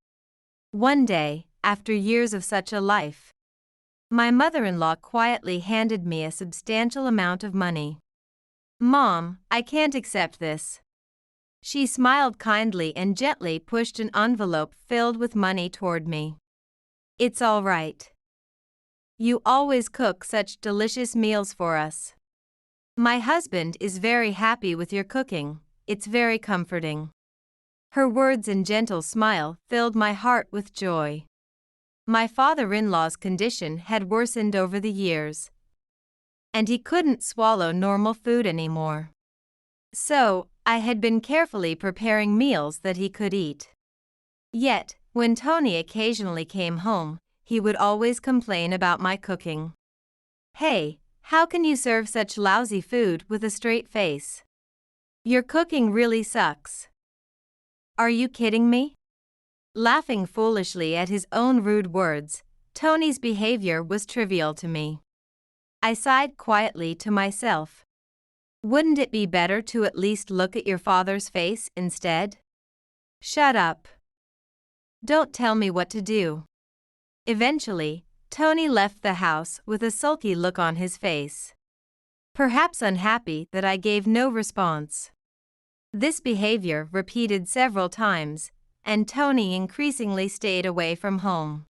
One day, after years of such a life, my mother-in-law quietly handed me a substantial amount of money. Mom, I can't accept this. She smiled kindly and gently pushed an envelope filled with money toward me. It's all right. You always cook such delicious meals for us. My husband is very happy with your cooking, it's very comforting. Her words and gentle smile filled my heart with joy. My father-in-law's condition had worsened over the years, and he couldn't swallow normal food anymore. So, I had been carefully preparing meals that he could eat. Yet, when Tony occasionally came home, he would always complain about my cooking. Hey, how can you serve such lousy food with a straight face? Your cooking really sucks. Are you kidding me? Laughing foolishly at his own rude words, Tony's behavior was trivial to me. I sighed quietly to myself. Wouldn't it be better to at least look at your father's face instead? Shut up. Don't tell me what to do. Eventually, Tony left the house with a sulky look on his face, perhaps unhappy that I gave no response. This behavior repeated several times, and Tony increasingly stayed away from home.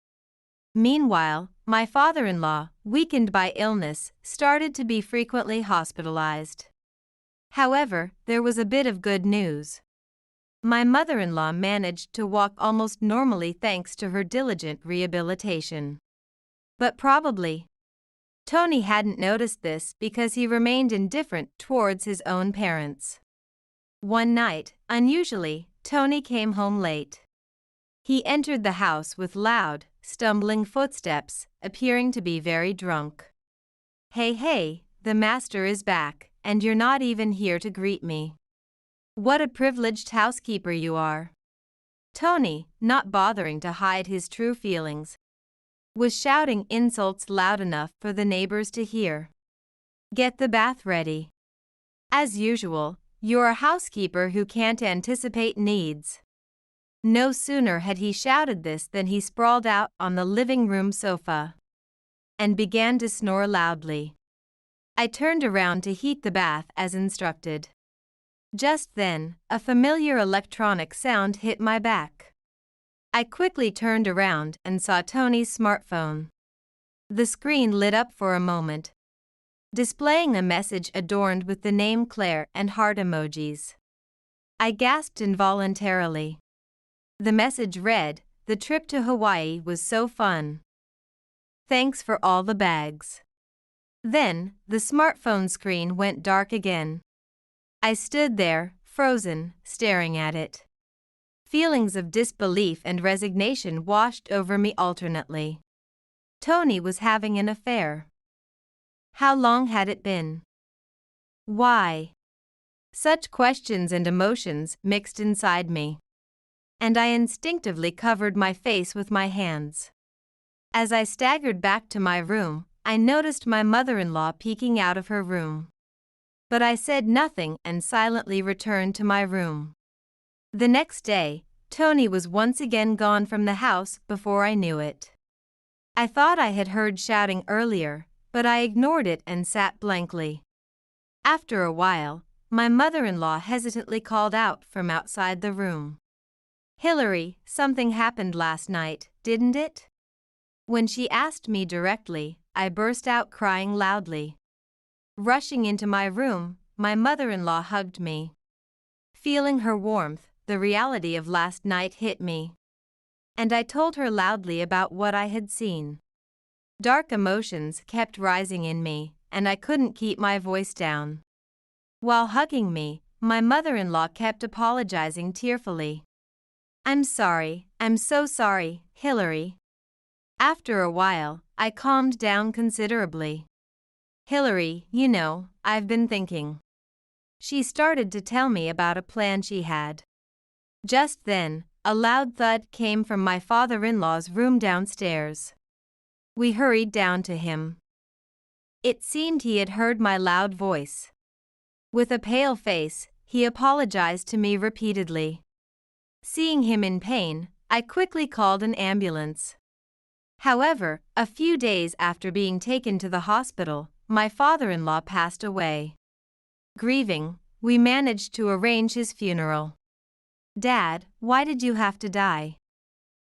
Meanwhile, my father-in-law, weakened by illness, started to be frequently hospitalized. However, there was a bit of good news. My mother-in-law managed to walk almost normally thanks to her diligent rehabilitation. But probably, Tony hadn't noticed this because he remained indifferent towards his own parents. One night, unusually, Tony came home late. He entered the house with loud, stumbling footsteps, appearing to be very drunk. Hey, the master is back, and you're not even here to greet me. What a privileged housekeeper you are. Tony, not bothering to hide his true feelings, was shouting insults loud enough for the neighbors to hear. Get the bath ready. As usual, you're a housekeeper who can't anticipate needs. No sooner had he shouted this than he sprawled out on the living room sofa and began to snore loudly. I turned around to heat the bath as instructed. Just then, a familiar electronic sound hit my back. I quickly turned around and saw Tony's smartphone. The screen lit up for a moment, displaying a message adorned with the name Claire and heart emojis. I gasped involuntarily. The message read, "The trip to Hawaii was so fun. Thanks for all the bags." Then, the smartphone screen went dark again. I stood there, frozen, staring at it. Feelings of disbelief and resignation washed over me alternately. Tony was having an affair. How long had it been? Why? Such questions and emotions mixed inside me, and I instinctively covered my face with my hands. As I staggered back to my room, I noticed my mother-in-law peeking out of her room. But I said nothing and silently returned to my room. The next day, Tony was once again gone from the house before I knew it. I thought I had heard shouting earlier, but I ignored it and sat blankly. After a while, my mother-in-law hesitantly called out from outside the room. "Hillary, something happened last night, didn't it?" When she asked me directly, I burst out crying loudly. Rushing into my room, my mother-in-law hugged me. Feeling her warmth, the reality of last night hit me. And I told her loudly about what I had seen. Dark emotions kept rising in me, and I couldn't keep my voice down. While hugging me, my mother-in-law kept apologizing tearfully. "I'm sorry, I'm so sorry, Hillary." After a while, I calmed down considerably. "Hillary, you know, I've been thinking." She started to tell me about a plan she had. Just then, a loud thud came from my father-in-law's room downstairs. We hurried down to him. It seemed he had heard my loud voice. With a pale face, he apologized to me repeatedly. Seeing him in pain, I quickly called an ambulance. However, a few days after being taken to the hospital, my father-in-law passed away. Grieving, we managed to arrange his funeral. "Dad, why did you have to die?"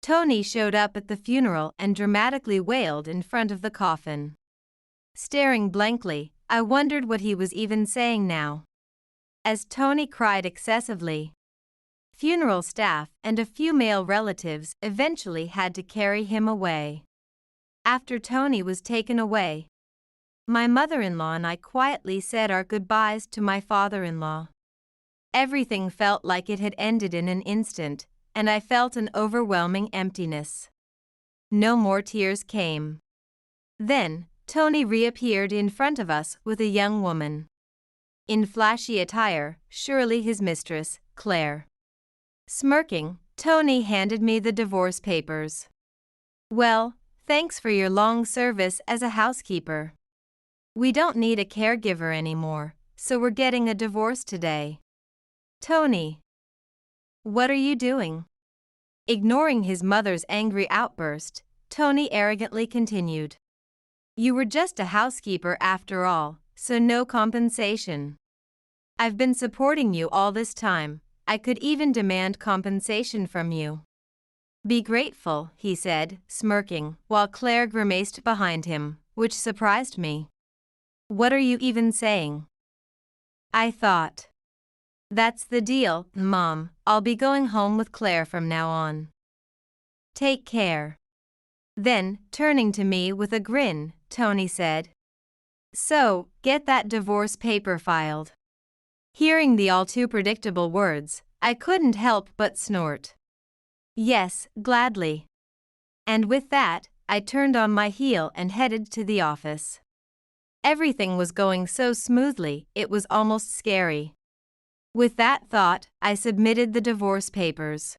Tony showed up at the funeral and dramatically wailed in front of the coffin. Staring blankly, I wondered what he was even saying now. As Tony cried excessively, funeral staff and a few male relatives eventually had to carry him away. After Tony was taken away, my mother-in-law and I quietly said our goodbyes to my father-in-law. Everything felt like it had ended in an instant, and I felt an overwhelming emptiness. No more tears came. Then, Tony reappeared in front of us with a young woman. In flashy attire, surely his mistress, Claire. Smirking, Tony handed me the divorce papers. "Well, thanks for your long service as a housekeeper. We don't need a caregiver anymore, so we're getting a divorce today." "Tony, what are you doing?" Ignoring his mother's angry outburst, Tony arrogantly continued. "You were just a housekeeper after all, so no compensation. I've been supporting you all this time. I could even demand compensation from you." "Be grateful," he said, smirking, while Claire grimaced behind him, which surprised me. "What are you even saying?" I thought. "That's the deal, Mom. I'll be going home with Claire from now on. Take care." Then, turning to me with a grin, Tony said, "So, get that divorce paper filed." Hearing the all-too-predictable words, I couldn't help but snort. "Yes, gladly." And with that, I turned on my heel and headed to the office. Everything was going so smoothly, it was almost scary. With that thought, I submitted the divorce papers.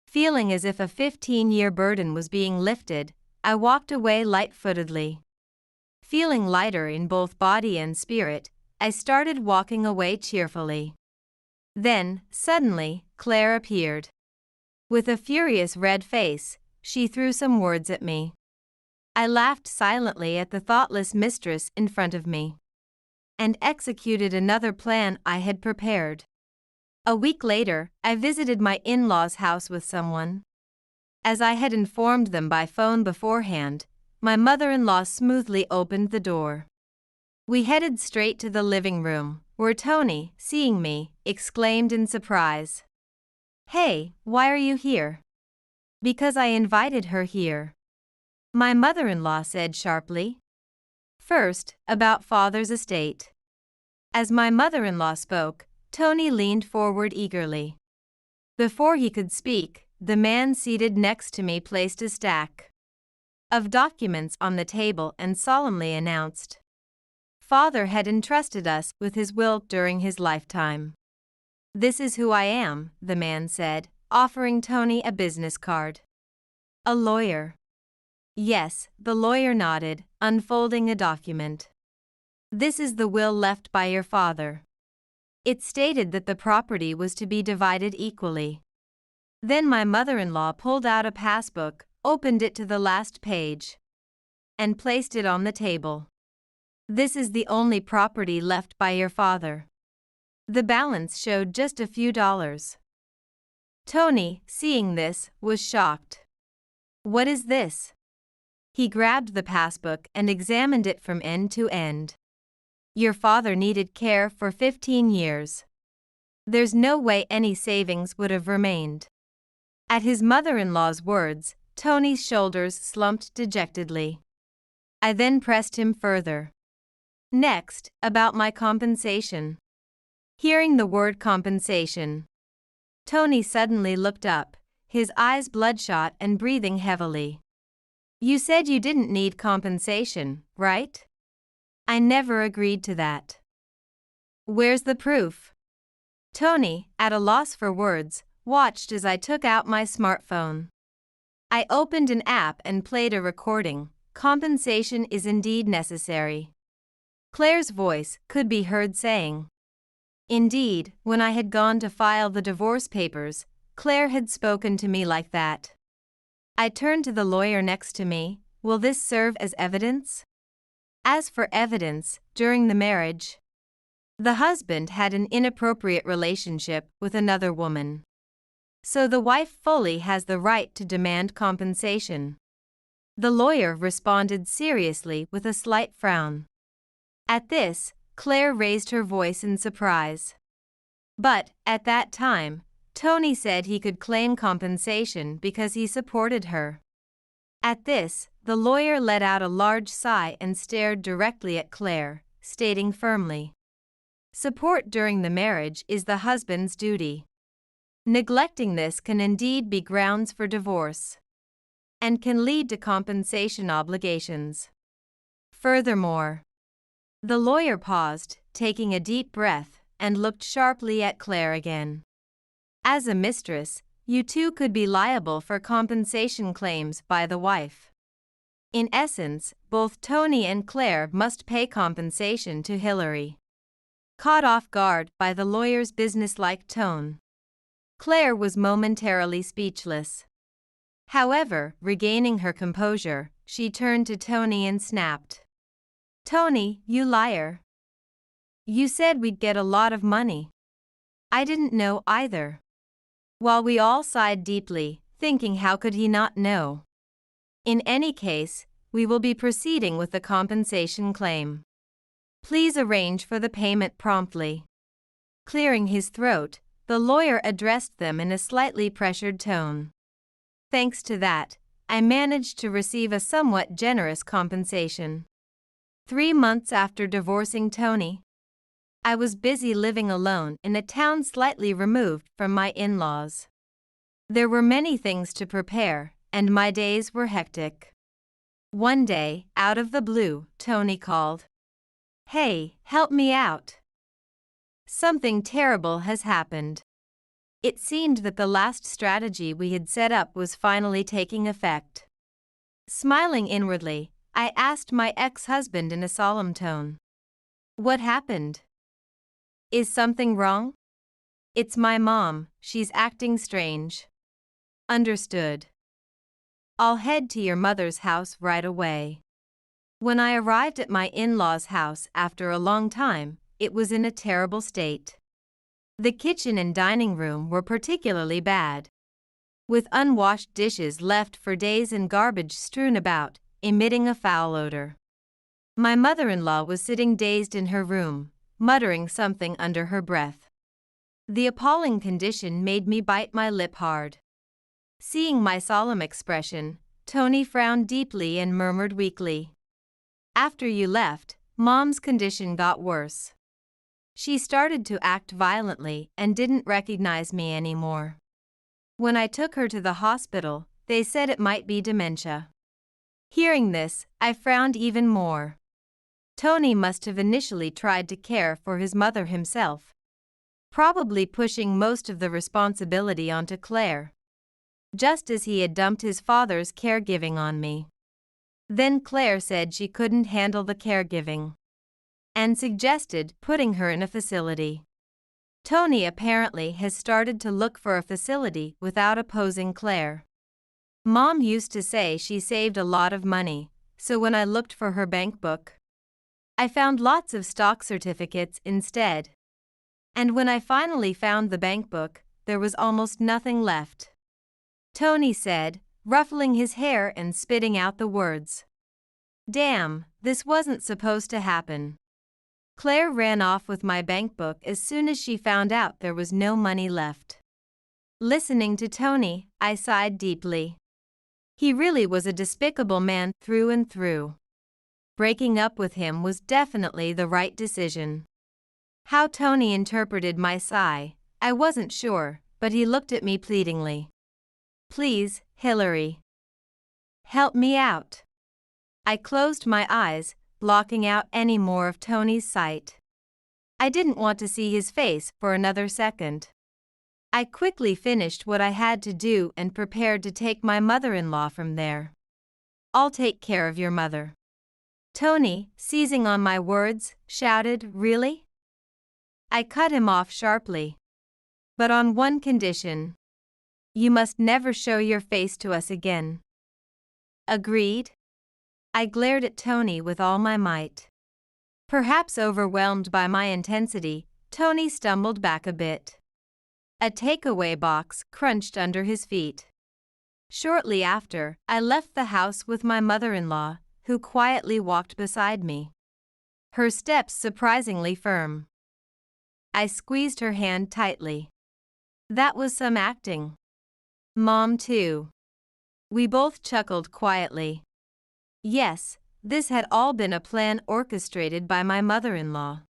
Feeling as if a 15-year burden was being lifted, I walked away light-footedly. Feeling lighter in both body and spirit, I started walking away cheerfully. Then, suddenly, Claire appeared. With a furious red face, she threw some words at me. I laughed silently at the thoughtless mistress in front of me, and executed another plan I had prepared. A week later, I visited my in-laws' house with someone. As I had informed them by phone beforehand, my mother-in-law smoothly opened the door. We headed straight to the living room, where Tony, seeing me, exclaimed in surprise, "Hey, why are you here?" "Because I invited her here," my mother-in-law said sharply. "First, about father's estate." As my mother-in-law spoke, Tony leaned forward eagerly. Before he could speak, the man seated next to me placed a stack of documents on the table and solemnly announced, "Father had entrusted us with his will during his lifetime." "This is who I am," the man said, offering Tony a business card. "A lawyer." "Yes," the lawyer nodded, unfolding a document. "This is the will left by your father. It stated that the property was to be divided equally." Then my mother-in-law pulled out a passbook, opened it to the last page, and placed it on the table. "This is the only property left by your father." The balance showed just a few dollars. Tony, seeing this, was shocked. "What is this?" He grabbed the passbook and examined it from end to end. "Your father needed care for 15 years. There's no way any savings would have remained." At his mother-in-law's words, Tony's shoulders slumped dejectedly. I then pressed him further. "Next, about my compensation." Hearing the word compensation, Tony suddenly looked up, his eyes bloodshot and breathing heavily. "You said you didn't need compensation, right?" "I never agreed to that." "Where's the proof?" Tony, at a loss for words, watched as I took out my smartphone. I opened an app and played a recording. "Compensation is indeed necessary." Claire's voice could be heard saying. Indeed, when I had gone to file the divorce papers, Claire had spoken to me like that. I turned to the lawyer next to me. "Will this serve as evidence?" As for evidence, during the marriage, the husband had an inappropriate relationship with another woman. So the wife fully has the right to demand compensation. The lawyer responded seriously with a slight frown. At this, Claire raised her voice in surprise. But, at that time, Tony said he could claim compensation because he supported her. At this, the lawyer let out a large sigh and stared directly at Claire, stating firmly, "Support during the marriage is the husband's duty. Neglecting this can indeed be grounds for divorce, and can lead to compensation obligations. Furthermore," the lawyer paused, taking a deep breath, and looked sharply at Claire again. "As a mistress, you too could be liable for compensation claims by the wife. In essence, both Tony and Claire must pay compensation to Hillary." Caught off guard by the lawyer's businesslike tone, Claire was momentarily speechless. However, regaining her composure, she turned to Tony and snapped, "Tony, you liar. You said we'd get a lot of money." "I didn't know either." While we all sighed deeply, thinking how could he not know? "In any case, we will be proceeding with the compensation claim. Please arrange for the payment promptly." Clearing his throat, the lawyer addressed them in a slightly pressured tone. Thanks to that, I managed to receive a somewhat generous compensation. 3 months after divorcing Tony, I was busy living alone in a town slightly removed from my in-laws. There were many things to prepare, and my days were hectic. One day, out of the blue, Tony called. "Hey, help me out. Something terrible has happened." It seemed that the last strategy we had set up was finally taking effect. Smiling inwardly, I asked my ex-husband in a solemn tone, "What happened? Is something wrong?" "It's my mom, she's acting strange." "Understood. I'll head to your mother's house right away." When I arrived at my in-laws' house after a long time, it was in a terrible state. The kitchen and dining room were particularly bad, with unwashed dishes left for days and garbage strewn about, emitting a foul odor. My mother-in-law was sitting dazed in her room, muttering something under her breath. The appalling condition made me bite my lip hard. Seeing my solemn expression, Tony frowned deeply and murmured weakly, "After you left, Mom's condition got worse. She started to act violently and didn't recognize me anymore." When I took her to the hospital, they said it might be dementia. Hearing this, I frowned even more. Tony must have initially tried to care for his mother himself, probably pushing most of the responsibility onto Claire, just as he had dumped his father's caregiving on me. Then Claire said she couldn't handle the caregiving and suggested putting her in a facility. Tony apparently has started to look for a facility without opposing Claire. Mom used to say she saved a lot of money, so when I looked for her bank book, I found lots of stock certificates instead. And when I finally found the bank book, there was almost nothing left. Tony said, ruffling his hair and spitting out the words. Damn, this wasn't supposed to happen. Claire ran off with my bank book as soon as she found out there was no money left. Listening to Tony, I sighed deeply. He really was a despicable man through and through. Breaking up with him was definitely the right decision. How Tony interpreted my sigh, I wasn't sure, but he looked at me pleadingly. Please, Hillary. Help me out. I closed my eyes, blocking out any more of Tony's sight. I didn't want to see his face for another second. I quickly finished what I had to do and prepared to take my mother-in-law from there. I'll take care of your mother. Tony, seizing on my words, shouted, Really? I cut him off sharply. But on one condition. You must never show your face to us again. Agreed? I glared at Tony with all my might. Perhaps overwhelmed by my intensity, Tony stumbled back a bit. A takeaway box crunched under his feet. Shortly after, I left the house with my mother-in-law, who quietly walked beside me. Her steps surprisingly firm. I squeezed her hand tightly. That was some acting. Mom, too. We both chuckled quietly. Yes, this had all been a plan orchestrated by my mother-in-law.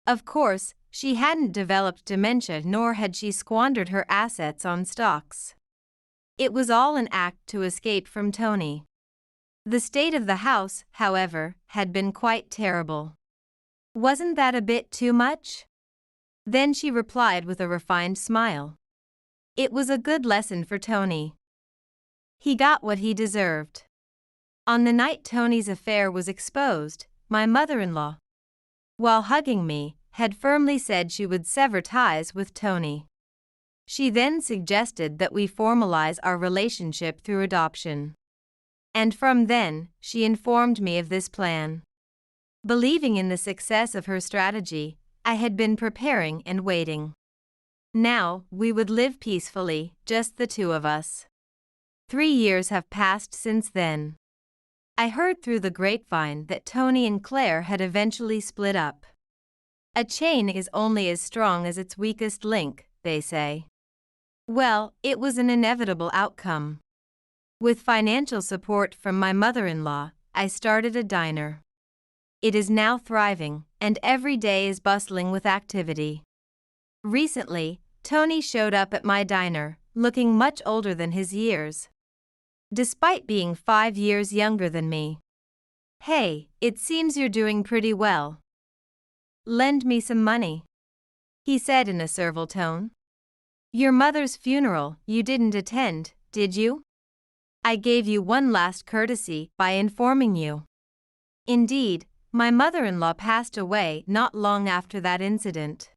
Of course, she hadn't developed dementia nor had she squandered her assets on stocks. It was all an act to escape from Tony. The state of the house, however, had been quite terrible. Wasn't that a bit too much? Then she replied with a refined smile. It was a good lesson for Tony. He got what he deserved. On the night Tony's affair was exposed, my mother-in-law, while hugging me, had firmly said she would sever ties with Tony. She then suggested that we formalize our relationship through adoption. And from then, she informed me of this plan. Believing in the success of her strategy, I had been preparing and waiting. Now, we would live peacefully, just the two of us. 3 years have passed since then. I heard through the grapevine that Tony and Claire had eventually split up. A chain is only as strong as its weakest link, they say. Well, it was an inevitable outcome. With financial support from my mother-in-law, I started a diner. It is now thriving, and every day is bustling with activity. Recently, Tony showed up at my diner, looking much older than his years, despite being 5 years younger than me. Hey, it seems you're doing pretty well. Lend me some money, he said in a servile tone. Your mother's funeral you didn't attend, did you? I gave you one last courtesy by informing you. Indeed, my mother-in-law passed away not long after that incident.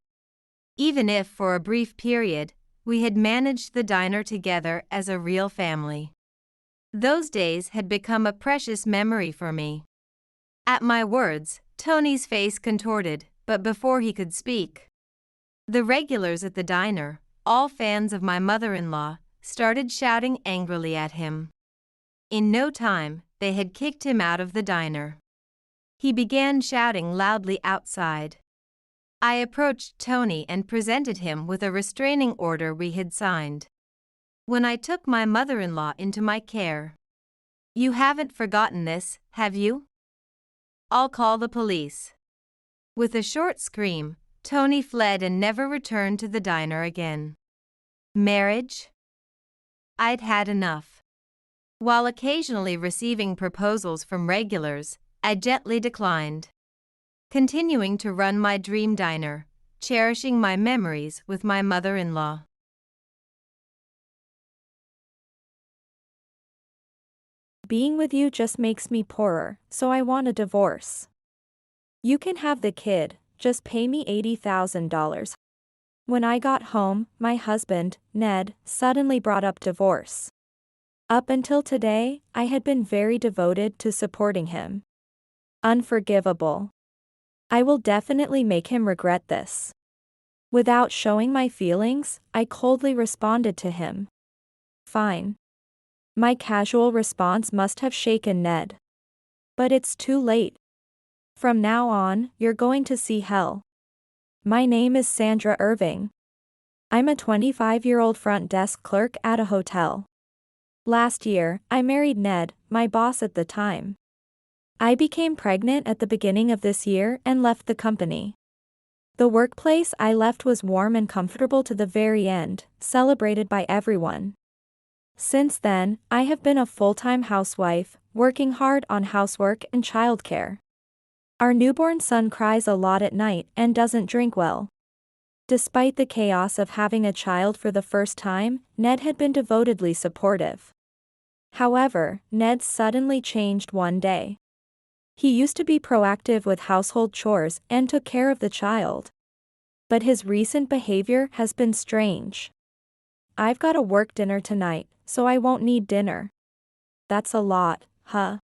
Even if for a brief period, we had managed the diner together as a real family. Those days had become a precious memory for me. At my words, Tony's face contorted, but before he could speak, the regulars at the diner, all fans of my mother-in-law, started shouting angrily at him. In no time, they had kicked him out of the diner. He began shouting loudly outside. I approached Tony and presented him with a restraining order we had signed when I took my mother-in-law into my care. You haven't forgotten this, have you? I'll call the police. With a short scream, Tony fled and never returned to the diner again. Marriage? I'd had enough. While occasionally receiving proposals from regulars, I gently declined, continuing to run my dream diner, cherishing my memories with my mother-in-law. Being with you just makes me poorer, so I want a divorce. You can have the kid, just pay me $80,000. When I got home, my husband, Ned, suddenly brought up divorce. Up until today, I had been very devoted to supporting him. Unforgivable. I will definitely make him regret this. Without showing my feelings, I coldly responded to him. Fine. My casual response must have shaken Ned. But it's too late. From now on, you're going to see hell. My name is Sandra Irving. I'm a 25-year-old front desk clerk at a hotel. Last year, I married Ned, my boss at the time. I became pregnant at the beginning of this year and left the company. The workplace I left was warm and comfortable to the very end, celebrated by everyone. Since then, I have been a full-time housewife, working hard on housework and childcare. Our newborn son cries a lot at night and doesn't drink well. Despite the chaos of having a child for the first time, Ned had been devotedly supportive. However, Ned suddenly changed one day. He used to be proactive with household chores and took care of the child. But his recent behavior has been strange. I've got a work dinner tonight, so I won't need dinner. That's a lot, huh?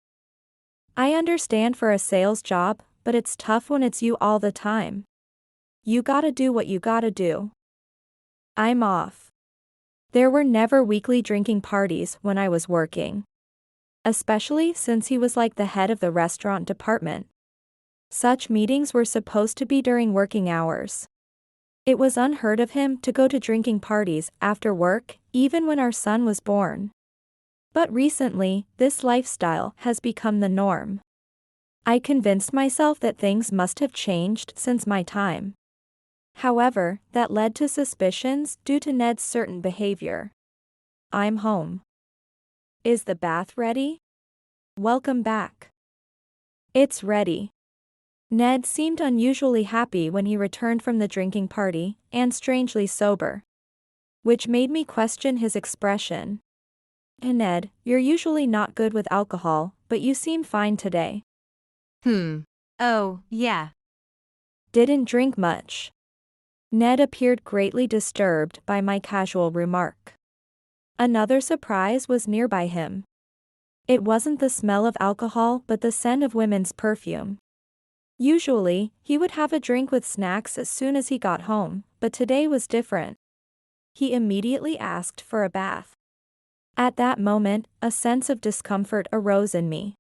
I understand for a sales job, but it's tough when it's you all the time. You gotta do what you gotta do. I'm off. There were never weekly drinking parties when I was working. Especially since he was like the head of the restaurant department. Such meetings were supposed to be during working hours. It was unheard of him to go to drinking parties after work, even when our son was born. But recently, this lifestyle has become the norm. I convinced myself that things must have changed since my time. However, that led to suspicions due to Ned's certain behavior. I'm home. Is the bath ready? Welcome back. It's ready. Ned seemed unusually happy when he returned from the drinking party, and strangely sober. Which made me question his expression. Ned, you're usually not good with alcohol, but you seem fine today. Oh, yeah. Didn't drink much. Ned appeared greatly disturbed by my casual remark. Another surprise was nearby him. It wasn't the smell of alcohol but the scent of women's perfume. Usually, he would have a drink with snacks as soon as he got home, but today was different. He immediately asked for a bath. At that moment, a sense of discomfort arose in me.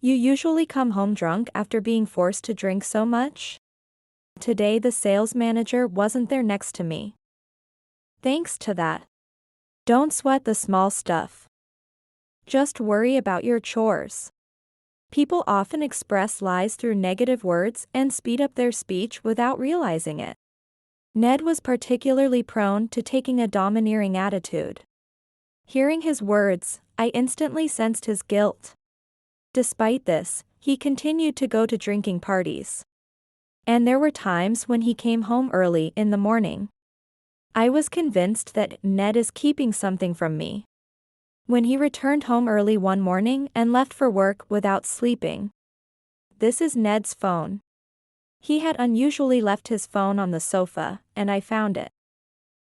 You usually come home drunk after being forced to drink so much? Today the sales manager wasn't there next to me. Thanks to that. Don't sweat the small stuff. Just worry about your chores. People often express lies through negative words and speed up their speech without realizing it. Ned was particularly prone to taking a domineering attitude. Hearing his words, I instantly sensed his guilt. Despite this, he continued to go to drinking parties. And there were times when he came home early in the morning. I was convinced that Ned is keeping something from me. When he returned home early one morning and left for work without sleeping. This is Ned's phone. He had unusually left his phone on the sofa, and I found it.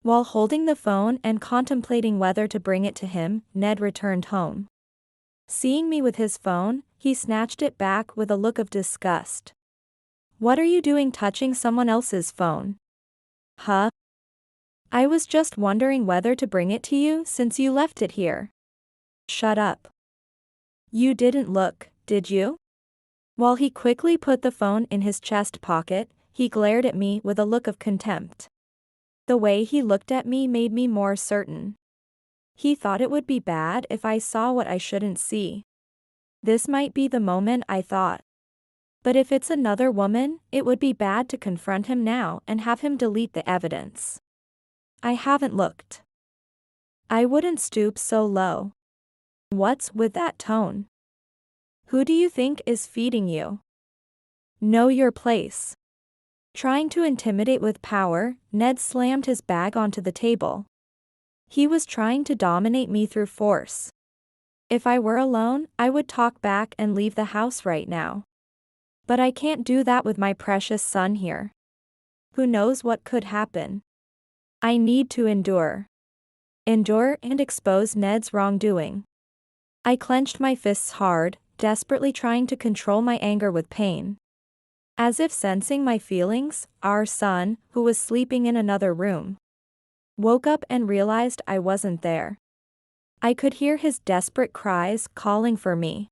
While holding the phone and contemplating whether to bring it to him, Ned returned home. Seeing me with his phone, he snatched it back with a look of disgust. What are you doing touching someone else's phone? Huh? I was just wondering whether to bring it to you since you left it here. Shut up. You didn't look, did you? While he quickly put the phone in his chest pocket, he glared at me with a look of contempt. The way he looked at me made me more certain. He thought it would be bad if I saw what I shouldn't see. This might be the moment, I thought. But if it's another woman, it would be bad to confront him now and have him delete the evidence. I haven't looked. I wouldn't stoop so low. What's with that tone? Who do you think is feeding you? Know your place. Trying to intimidate with power, Ned slammed his bag onto the table. He was trying to dominate me through force. If I were alone, I would talk back and leave the house right now. But I can't do that with my precious son here. Who knows what could happen? I need to endure. Endure and expose Ned's wrongdoing. I clenched my fists hard, desperately trying to control my anger with pain. As if sensing my feelings, our son, who was sleeping in another room, woke up and realized I wasn't there. I could hear his desperate cries calling for me.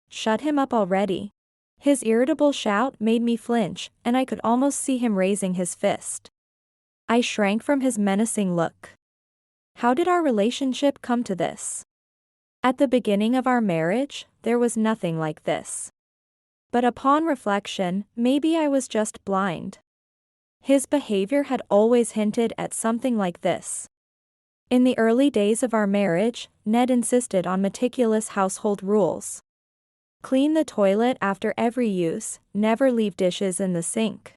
Shut him up already. His irritable shout made me flinch, and I could almost see him raising his fist. I shrank from his menacing look. How did our relationship come to this? At the beginning of our marriage, there was nothing like this. But upon reflection, maybe I was just blind. His behavior had always hinted at something like this. In the early days of our marriage, Ned insisted on meticulous household rules. Clean the toilet after every use, never leave dishes in the sink.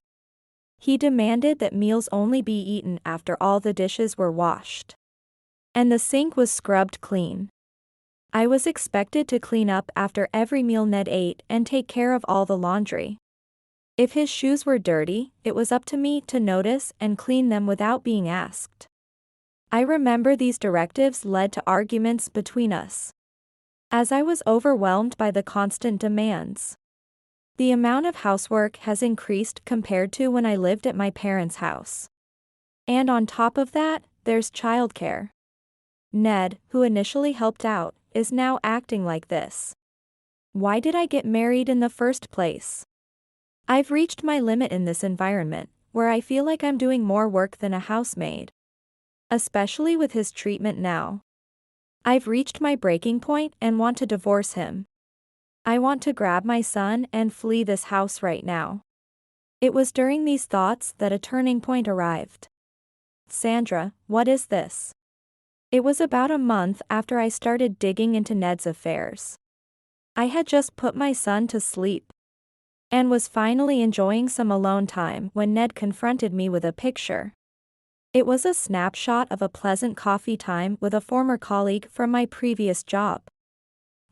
He demanded that meals only be eaten after all the dishes were washed. And the sink was scrubbed clean. I was expected to clean up after every meal Ned ate and take care of all the laundry. If his shoes were dirty, it was up to me to notice and clean them without being asked. I remember these directives led to arguments between us, as I was overwhelmed by the constant demands. The amount of housework has increased compared to when I lived at my parents' house. And on top of that, there's childcare. Ned, who initially helped out, is now acting like this. Why did I get married in the first place? I've reached my limit in this environment, where I feel like I'm doing more work than a housemaid. Especially with his treatment now. I've reached my breaking point and want to divorce him. I want to grab my son and flee this house right now. It was during these thoughts that a turning point arrived. Sandra, what is this? It was about a month after I started digging into Ned's affairs. I had just put my son to sleep and was finally enjoying some alone time when Ned confronted me with a picture. It was a snapshot of a pleasant coffee time with a former colleague from my previous job.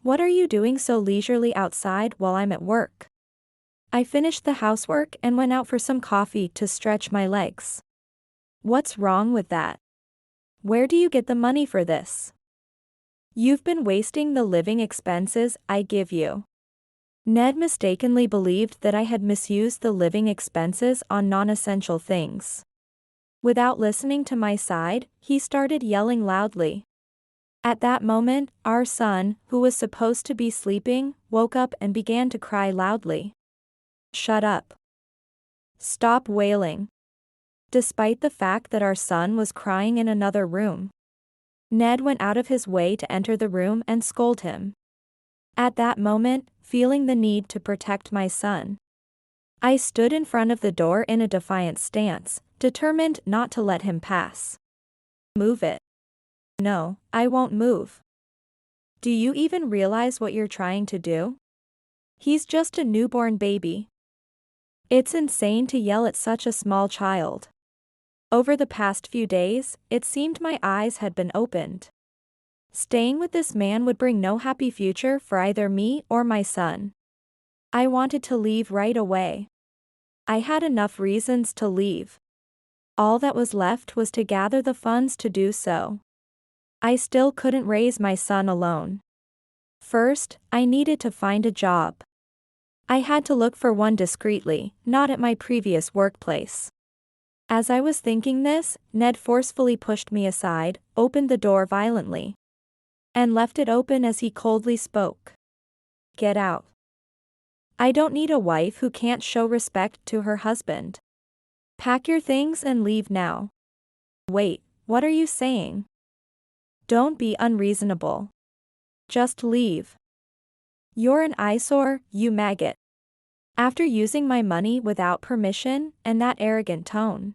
What are you doing so leisurely outside while I'm at work? I finished the housework and went out for some coffee to stretch my legs. What's wrong with that? Where do you get the money for this? You've been wasting the living expenses I give you. Ned mistakenly believed that I had misused the living expenses on non-essential things. Without listening to my side, he started yelling loudly. At that moment, our son, who was supposed to be sleeping, woke up and began to cry loudly. Shut up. Stop wailing. Despite the fact that our son was crying in another room, Ned went out of his way to enter the room and scold him. At that moment, feeling the need to protect my son, I stood in front of the door in a defiant stance, determined not to let him pass. Move it. No, I won't move. Do you even realize what you're trying to do? He's just a newborn baby. It's insane to yell at such a small child. Over the past few days, it seemed my eyes had been opened. Staying with this man would bring no happy future for either me or my son. I wanted to leave right away. I had enough reasons to leave. All that was left was to gather the funds to do so. I still couldn't raise my son alone. First, I needed to find a job. I had to look for one discreetly, not at my previous workplace. As I was thinking this, Ned forcefully pushed me aside, opened the door violently, and left it open as he coldly spoke. Get out. I don't need a wife who can't show respect to her husband. Pack your things and leave now. Wait, what are you saying? Don't be unreasonable. Just leave. You're an eyesore, you maggot. After using my money without permission and that arrogant tone.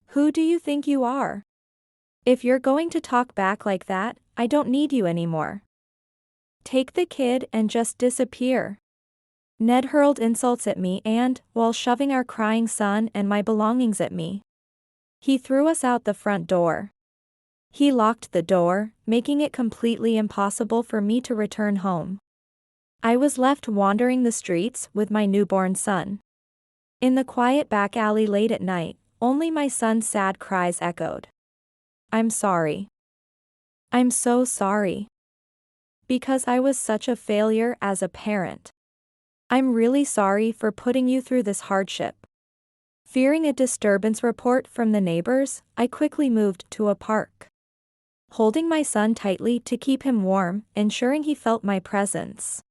Who do you think you are? If you're going to talk back like that, I don't need you anymore. Take the kid and just disappear. Ned hurled insults at me and, while shoving our crying son and my belongings at me, he threw us out the front door. He locked the door, making it completely impossible for me to return home. I was left wandering the streets with my newborn son. In the quiet back alley late at night, only my son's sad cries echoed. I'm sorry. I'm so sorry. Because I was such a failure as a parent. I'm really sorry for putting you through this hardship. Fearing a disturbance report from the neighbors, I quickly moved to a park. Holding my son tightly to keep him warm, ensuring he felt my presence.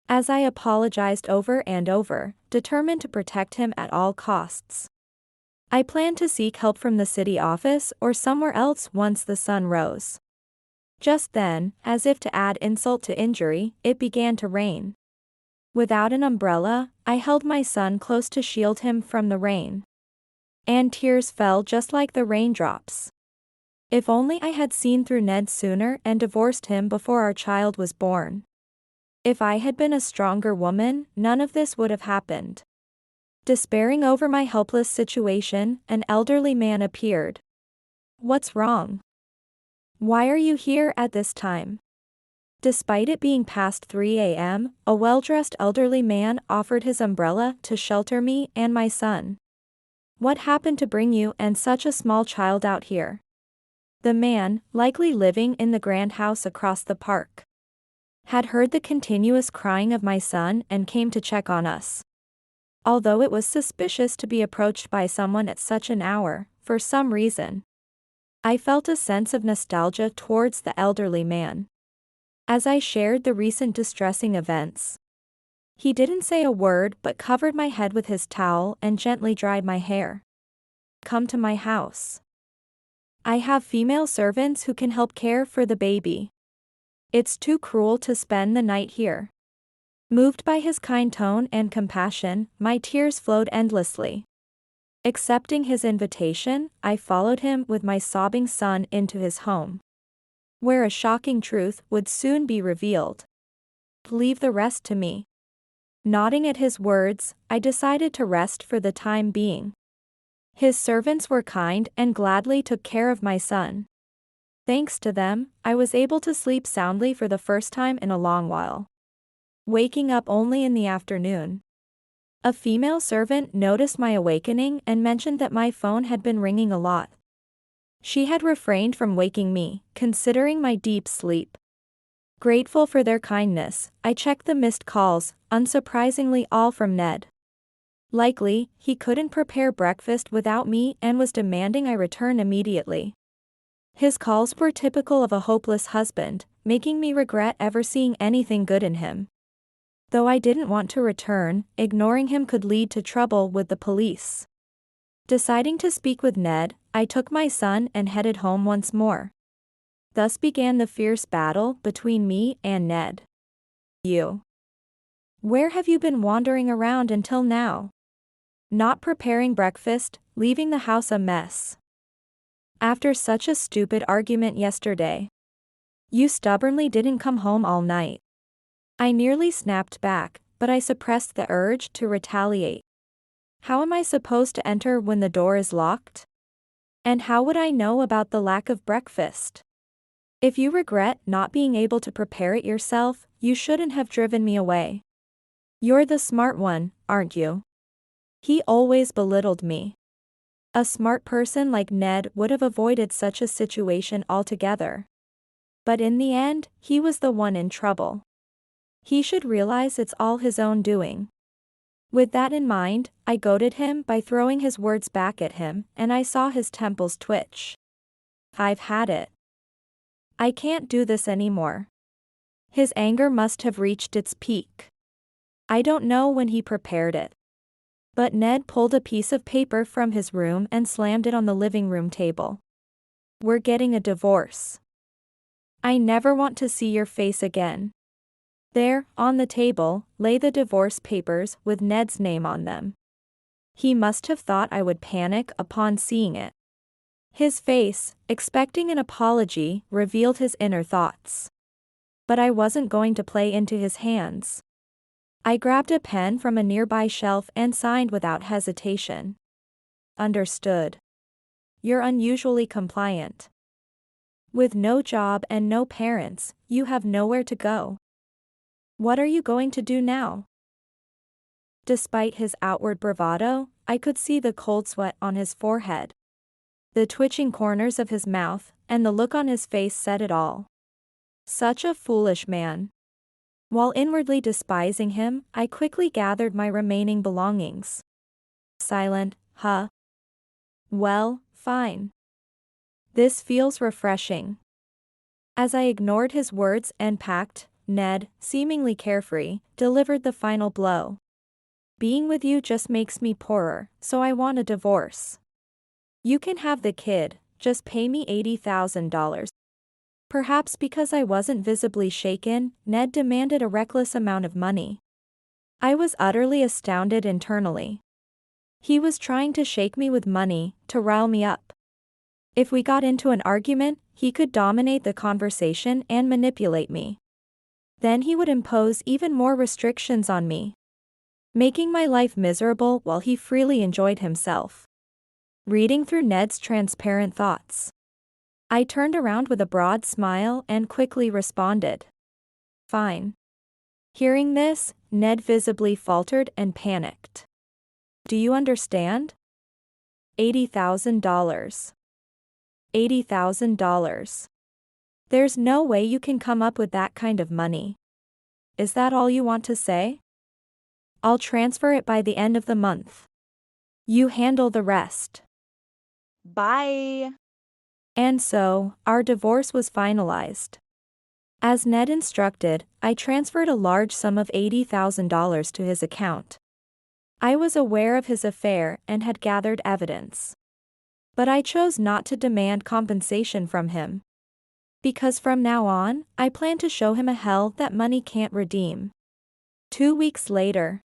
As I apologized over and over, determined to protect him at all costs. I planned to seek help from the city office or somewhere else once the sun rose. Just then, as if to add insult to injury, it began to rain. Without an umbrella, I held my son close to shield him from the rain. And tears fell just like the raindrops. If only I had seen through Ned sooner and divorced him before our child was born. If I had been a stronger woman, none of this would have happened. Despairing over my helpless situation, an elderly man appeared. What's wrong? Why are you here at this time? Despite it being past 3 a.m., a well-dressed elderly man offered his umbrella to shelter me and my son. What happened to bring you and such a small child out here? The man, likely living in the grand house across the park, had heard the continuous crying of my son and came to check on us. Although it was suspicious to be approached by someone at such an hour, for some reason, I felt a sense of nostalgia towards the elderly man. As I shared the recent distressing events, he didn't say a word but covered my head with his towel and gently dried my hair. Come to my house. I have female servants who can help care for the baby. It's too cruel to spend the night here. Moved by his kind tone and compassion, my tears flowed endlessly. Accepting his invitation, I followed him with my sobbing son into his home, where a shocking truth would soon be revealed. Leave the rest to me. Nodding at his words, I decided to rest for the time being. His servants were kind and gladly took care of my son. Thanks to them, I was able to sleep soundly for the first time in a long while, waking up only in the afternoon. A female servant noticed my awakening and mentioned that my phone had been ringing a lot. She had refrained from waking me, considering my deep sleep. Grateful for their kindness, I checked the missed calls, unsurprisingly all from Ned. Likely, he couldn't prepare breakfast without me and was demanding I return immediately. His calls were typical of a hopeless husband, making me regret ever seeing anything good in him. Though I didn't want to return, ignoring him could lead to trouble with the police. Deciding to speak with Ned, I took my son and headed home once more. Thus began the fierce battle between me and Ned. You. Where have you been wandering around until now? Not preparing breakfast, leaving the house a mess. After such a stupid argument yesterday. You stubbornly didn't come home all night. I nearly snapped back, but I suppressed the urge to retaliate. How am I supposed to enter when the door is locked? And how would I know about the lack of breakfast? If you regret not being able to prepare it yourself, you shouldn't have driven me away. You're the smart one, aren't you? He always belittled me. A smart person like Ned would have avoided such a situation altogether. But in the end, he was the one in trouble. He should realize it's all his own doing. With that in mind, I goaded him by throwing his words back at him, and I saw his temples twitch. I've had it. I can't do this anymore. His anger must have reached its peak. I don't know when he prepared it. But Ned pulled a piece of paper from his room and slammed it on the living room table. We're getting a divorce. I never want to see your face again. There, on the table, lay the divorce papers with Ned's name on them. He must have thought I would panic upon seeing it. His face, expecting an apology, revealed his inner thoughts. But I wasn't going to play into his hands. I grabbed a pen from a nearby shelf and signed without hesitation. Understood. You're unusually compliant. With no job and no parents, you have nowhere to go. What are you going to do now? Despite his outward bravado, I could see the cold sweat on his forehead. The twitching corners of his mouth and the look on his face said it all. Such a foolish man. While inwardly despising him, I quickly gathered my remaining belongings. Silent, huh? Well, fine. This feels refreshing. As I ignored his words and packed, Ned, seemingly carefree, delivered the final blow. Being with you just makes me poorer, so I want a divorce. You can have the kid, just pay me $80,000. Perhaps because I wasn't visibly shaken, Ned demanded a reckless amount of money. I was utterly astounded internally. He was trying to shake me with money, to rile me up. If we got into an argument, he could dominate the conversation and manipulate me. Then he would impose even more restrictions on me, making my life miserable while he freely enjoyed himself. Reading through Ned's transparent thoughts, I turned around with a broad smile and quickly responded. Fine. Hearing this, Ned visibly faltered and panicked. Do you understand? $80,000. $80,000. There's no way you can come up with that kind of money. Is that all you want to say? I'll transfer it by the end of the month. You handle the rest. Bye. And so, our divorce was finalized. As Ned instructed, I transferred a large sum of $80,000 to his account. I was aware of his affair and had gathered evidence. But I chose not to demand compensation from him. Because from now on, I plan to show him a hell that money can't redeem. 2 weeks later.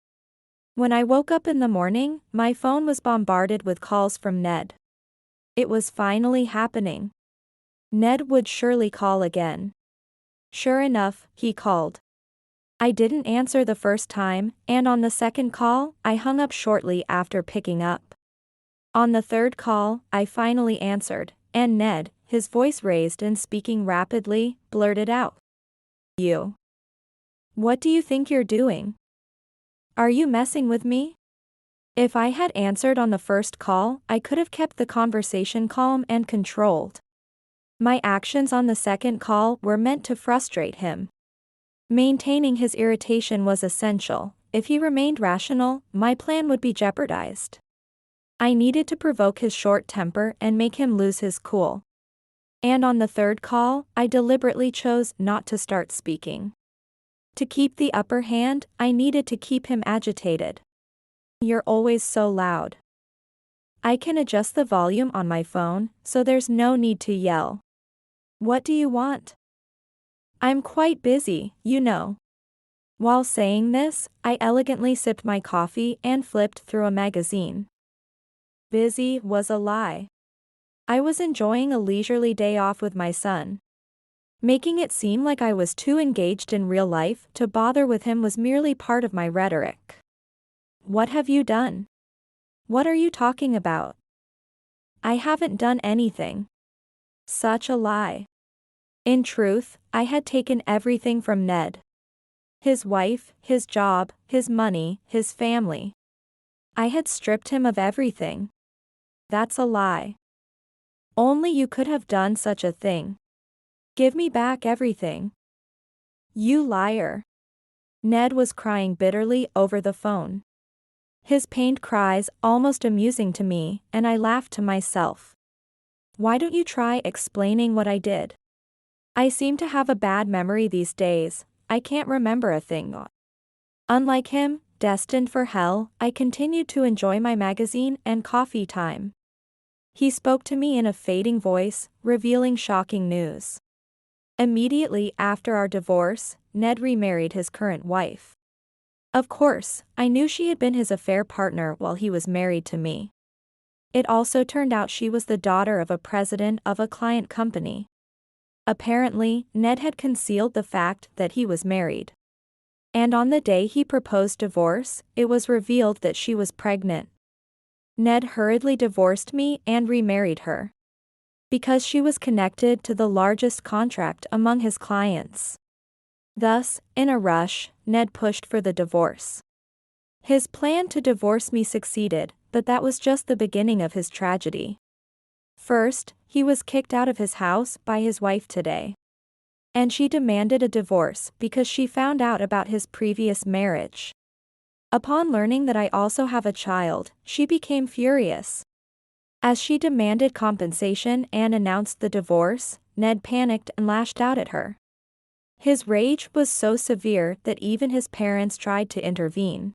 When I woke up in the morning, my phone was bombarded with calls from Ned. It was finally happening. Ned would surely call again. Sure enough, he called. I didn't answer the first time, and on the second call, I hung up shortly after picking up. On the third call, I finally answered, and Ned, his voice raised and speaking rapidly, blurted out. You. What do you think you're doing? Are you messing with me? If I had answered on the first call, I could have kept the conversation calm and controlled. My actions on the second call were meant to frustrate him. Maintaining his irritation was essential. If he remained rational, my plan would be jeopardized. I needed to provoke his short temper and make him lose his cool. And on the third call, I deliberately chose not to start speaking. To keep the upper hand, I needed to keep him agitated. You're always so loud. I can adjust the volume on my phone, so there's no need to yell. What do you want? I'm quite busy, you know. While saying this, I elegantly sipped my coffee and flipped through a magazine. Busy was a lie. I was enjoying a leisurely day off with my son. Making it seem like I was too engaged in real life to bother with him was merely part of my rhetoric. What have you done? What are you talking about? I haven't done anything. Such a lie. In truth, I had taken everything from Ned. His wife, his job, his money, his family. I had stripped him of everything. That's a lie. Only you could have done such a thing. Give me back everything. You liar. Ned was crying bitterly over the phone. His pained cries almost amusing to me, and I laughed to myself. Why don't you try explaining what I did? I seem to have a bad memory these days. I can't remember a thing. Unlike him, destined for hell, I continued to enjoy my magazine and coffee time. He spoke to me in a fading voice, revealing shocking news. Immediately after our divorce, Ned remarried his current wife. Of course, I knew she had been his affair partner while he was married to me. It also turned out she was the daughter of a president of a client company. Apparently, Ned had concealed the fact that he was married. And on the day he proposed divorce, it was revealed that she was pregnant. Ned hurriedly divorced me and remarried her. Because she was connected to the largest contract among his clients. Thus, in a rush, Ned pushed for the divorce. His plan to divorce me succeeded, but that was just the beginning of his tragedy. First, he was kicked out of his house by his wife today. And she demanded a divorce because she found out about his previous marriage. Upon learning that I also have a child, she became furious. As she demanded compensation and announced the divorce, Ned panicked and lashed out at her. His rage was so severe that even his parents tried to intervene.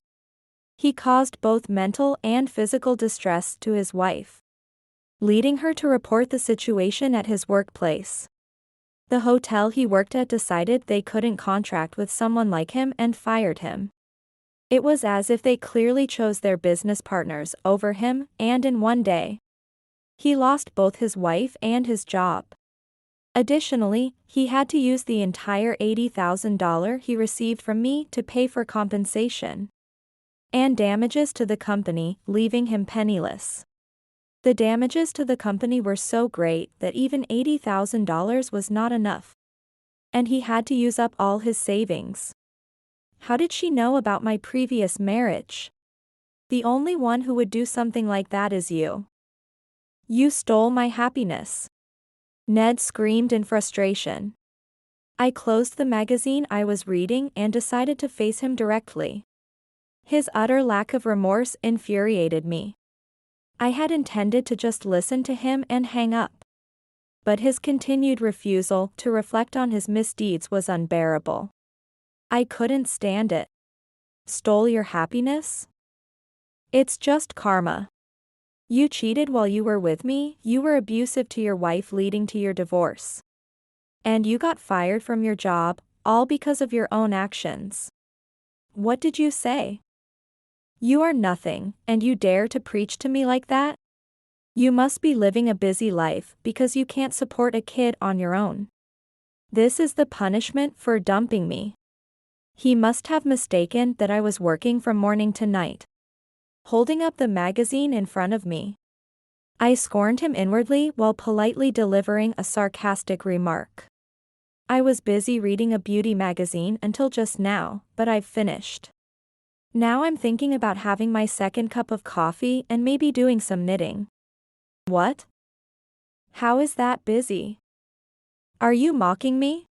He caused both mental and physical distress to his wife, leading her to report the situation at his workplace. The hotel he worked at decided they couldn't contract with someone like him and fired him. It was as if they clearly chose their business partners over him, and in one day, he lost both his wife and his job. Additionally, he had to use the entire $80,000 he received from me to pay for compensation and damages to the company, leaving him penniless. The damages to the company were so great that even $80,000 was not enough. And he had to use up all his savings. How did she know about my previous marriage? The only one who would do something like that is you. You stole my happiness. Ned screamed in frustration. I closed the magazine I was reading and decided to face him directly. His utter lack of remorse infuriated me. I had intended to just listen to him and hang up. But his continued refusal to reflect on his misdeeds was unbearable. I couldn't stand it. Stole your happiness? It's just karma. You cheated while you were with me, you were abusive to your wife leading to your divorce. And you got fired from your job, all because of your own actions. What did you say? You are nothing, and you dare to preach to me like that? You must be living a busy life because you can't support a kid on your own. This is the punishment for dumping me. He must have mistaken that I was working from morning to night. Holding up the magazine in front of me, I scorned him inwardly while politely delivering a sarcastic remark. I was busy reading a beauty magazine until just now, but I've finished. Now I'm thinking about having my second cup of coffee and maybe doing some knitting. What? How is that busy? Are you mocking me?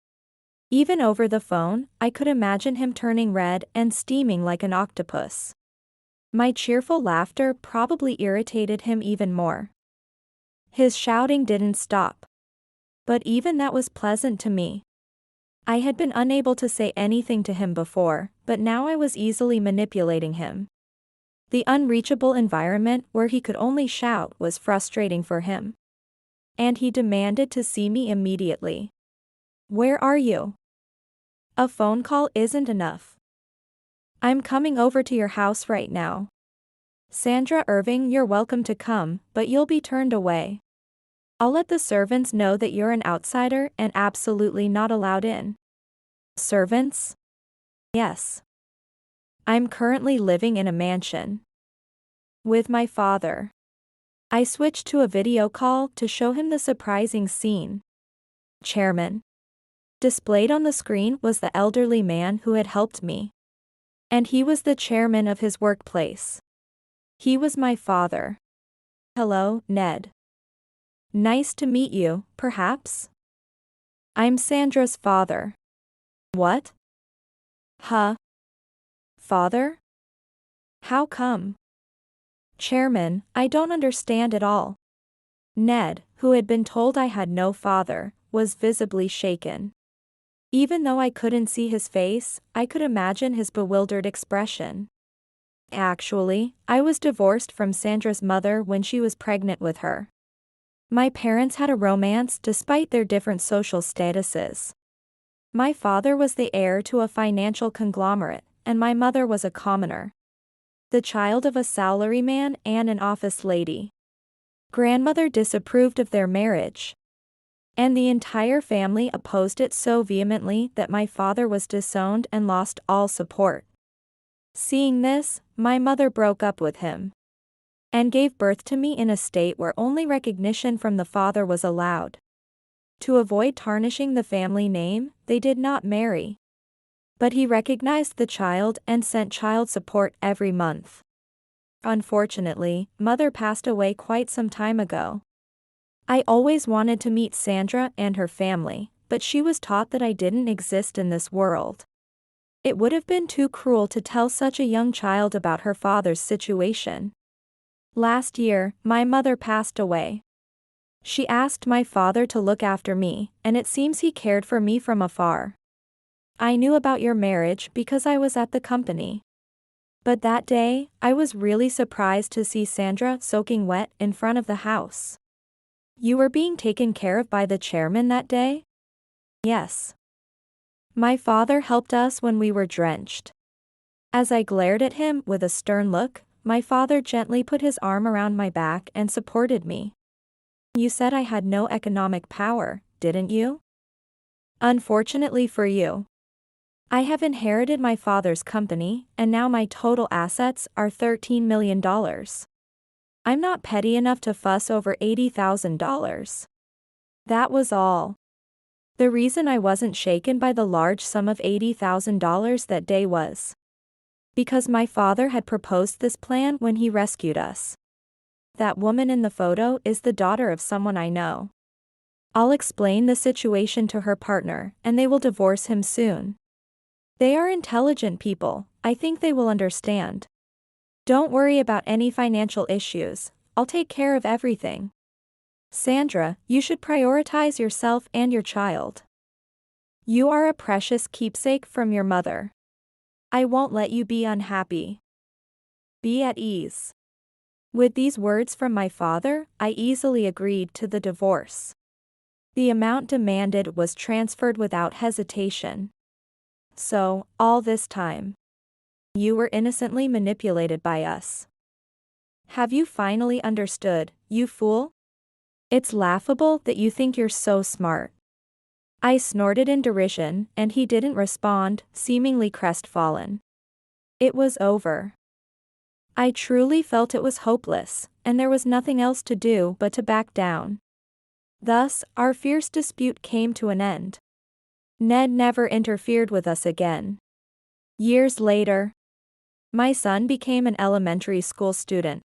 Even over the phone, I could imagine him turning red and steaming like an octopus. My cheerful laughter probably irritated him even more. His shouting didn't stop. But even that was pleasant to me. I had been unable to say anything to him before, but now I was easily manipulating him. The unreachable environment where he could only shout was frustrating for him. And he demanded to see me immediately. Where are you? A phone call isn't enough. I'm coming over to your house right now. Sandra Irving, you're welcome to come, but you'll be turned away. I'll let the servants know that you're an outsider and absolutely not allowed in. Servants? Yes. I'm currently living in a mansion. With my father. I switched to a video call to show him the surprising scene. Chairman. Displayed on the screen was the elderly man who had helped me. And he was the chairman of his workplace. He was my father. Hello, Ned. Nice to meet you, perhaps? I'm Sandra's father. What? Huh? Father? How come? Chairman, I don't understand at all. Ned, who had been told I had no father, was visibly shaken. Even though I couldn't see his face, I could imagine his bewildered expression. Actually, I was divorced from Sandra's mother when she was pregnant with her. My parents had a romance despite their different social statuses. My father was the heir to a financial conglomerate, and my mother was a commoner. The child of a salaryman and an office lady. Grandmother disapproved of their marriage, and the entire family opposed it so vehemently that my father was disowned and lost all support. Seeing this, my mother broke up with him and gave birth to me in a state where only recognition from the father was allowed. To avoid tarnishing the family name, they did not marry. But he recognized the child and sent child support every month. Unfortunately, mother passed away quite some time ago. I always wanted to meet Sandra and her family, but she was taught that I didn't exist in this world. It would have been too cruel to tell such a young child about her father's situation. Last year, my mother passed away. She asked my father to look after me, and it seems he cared for me from afar. I knew about your marriage because I was at the company. But that day, I was really surprised to see Sandra soaking wet in front of the house. You were being taken care of by the chairman that day? Yes. My father helped us when we were drenched. As I glared at him with a stern look, my father gently put his arm around my back and supported me. You said I had no economic power, didn't you? Unfortunately for you, I have inherited my father's company, and now my total assets are $13 million. I'm not petty enough to fuss over $80,000. That was all. The reason I wasn't shaken by the large sum of $80,000 that day was because my father had proposed this plan when he rescued us. That woman in the photo is the daughter of someone I know. I'll explain the situation to her partner, and they will divorce him soon. They are intelligent people, I think they will understand. Don't worry about any financial issues, I'll take care of everything. Sandra, you should prioritize yourself and your child. You are a precious keepsake from your mother. I won't let you be unhappy. Be at ease. With these words from my father, I easily agreed to the divorce. The amount demanded was transferred without hesitation. So, all this time, you were innocently manipulated by us. Have you finally understood, you fool? It's laughable that you think you're so smart. I snorted in derision, and he didn't respond, seemingly crestfallen. It was over. I truly felt it was hopeless, and there was nothing else to do but to back down. Thus, our fierce dispute came to an end. Ned never interfered with us again. Years later, my son became an elementary school student.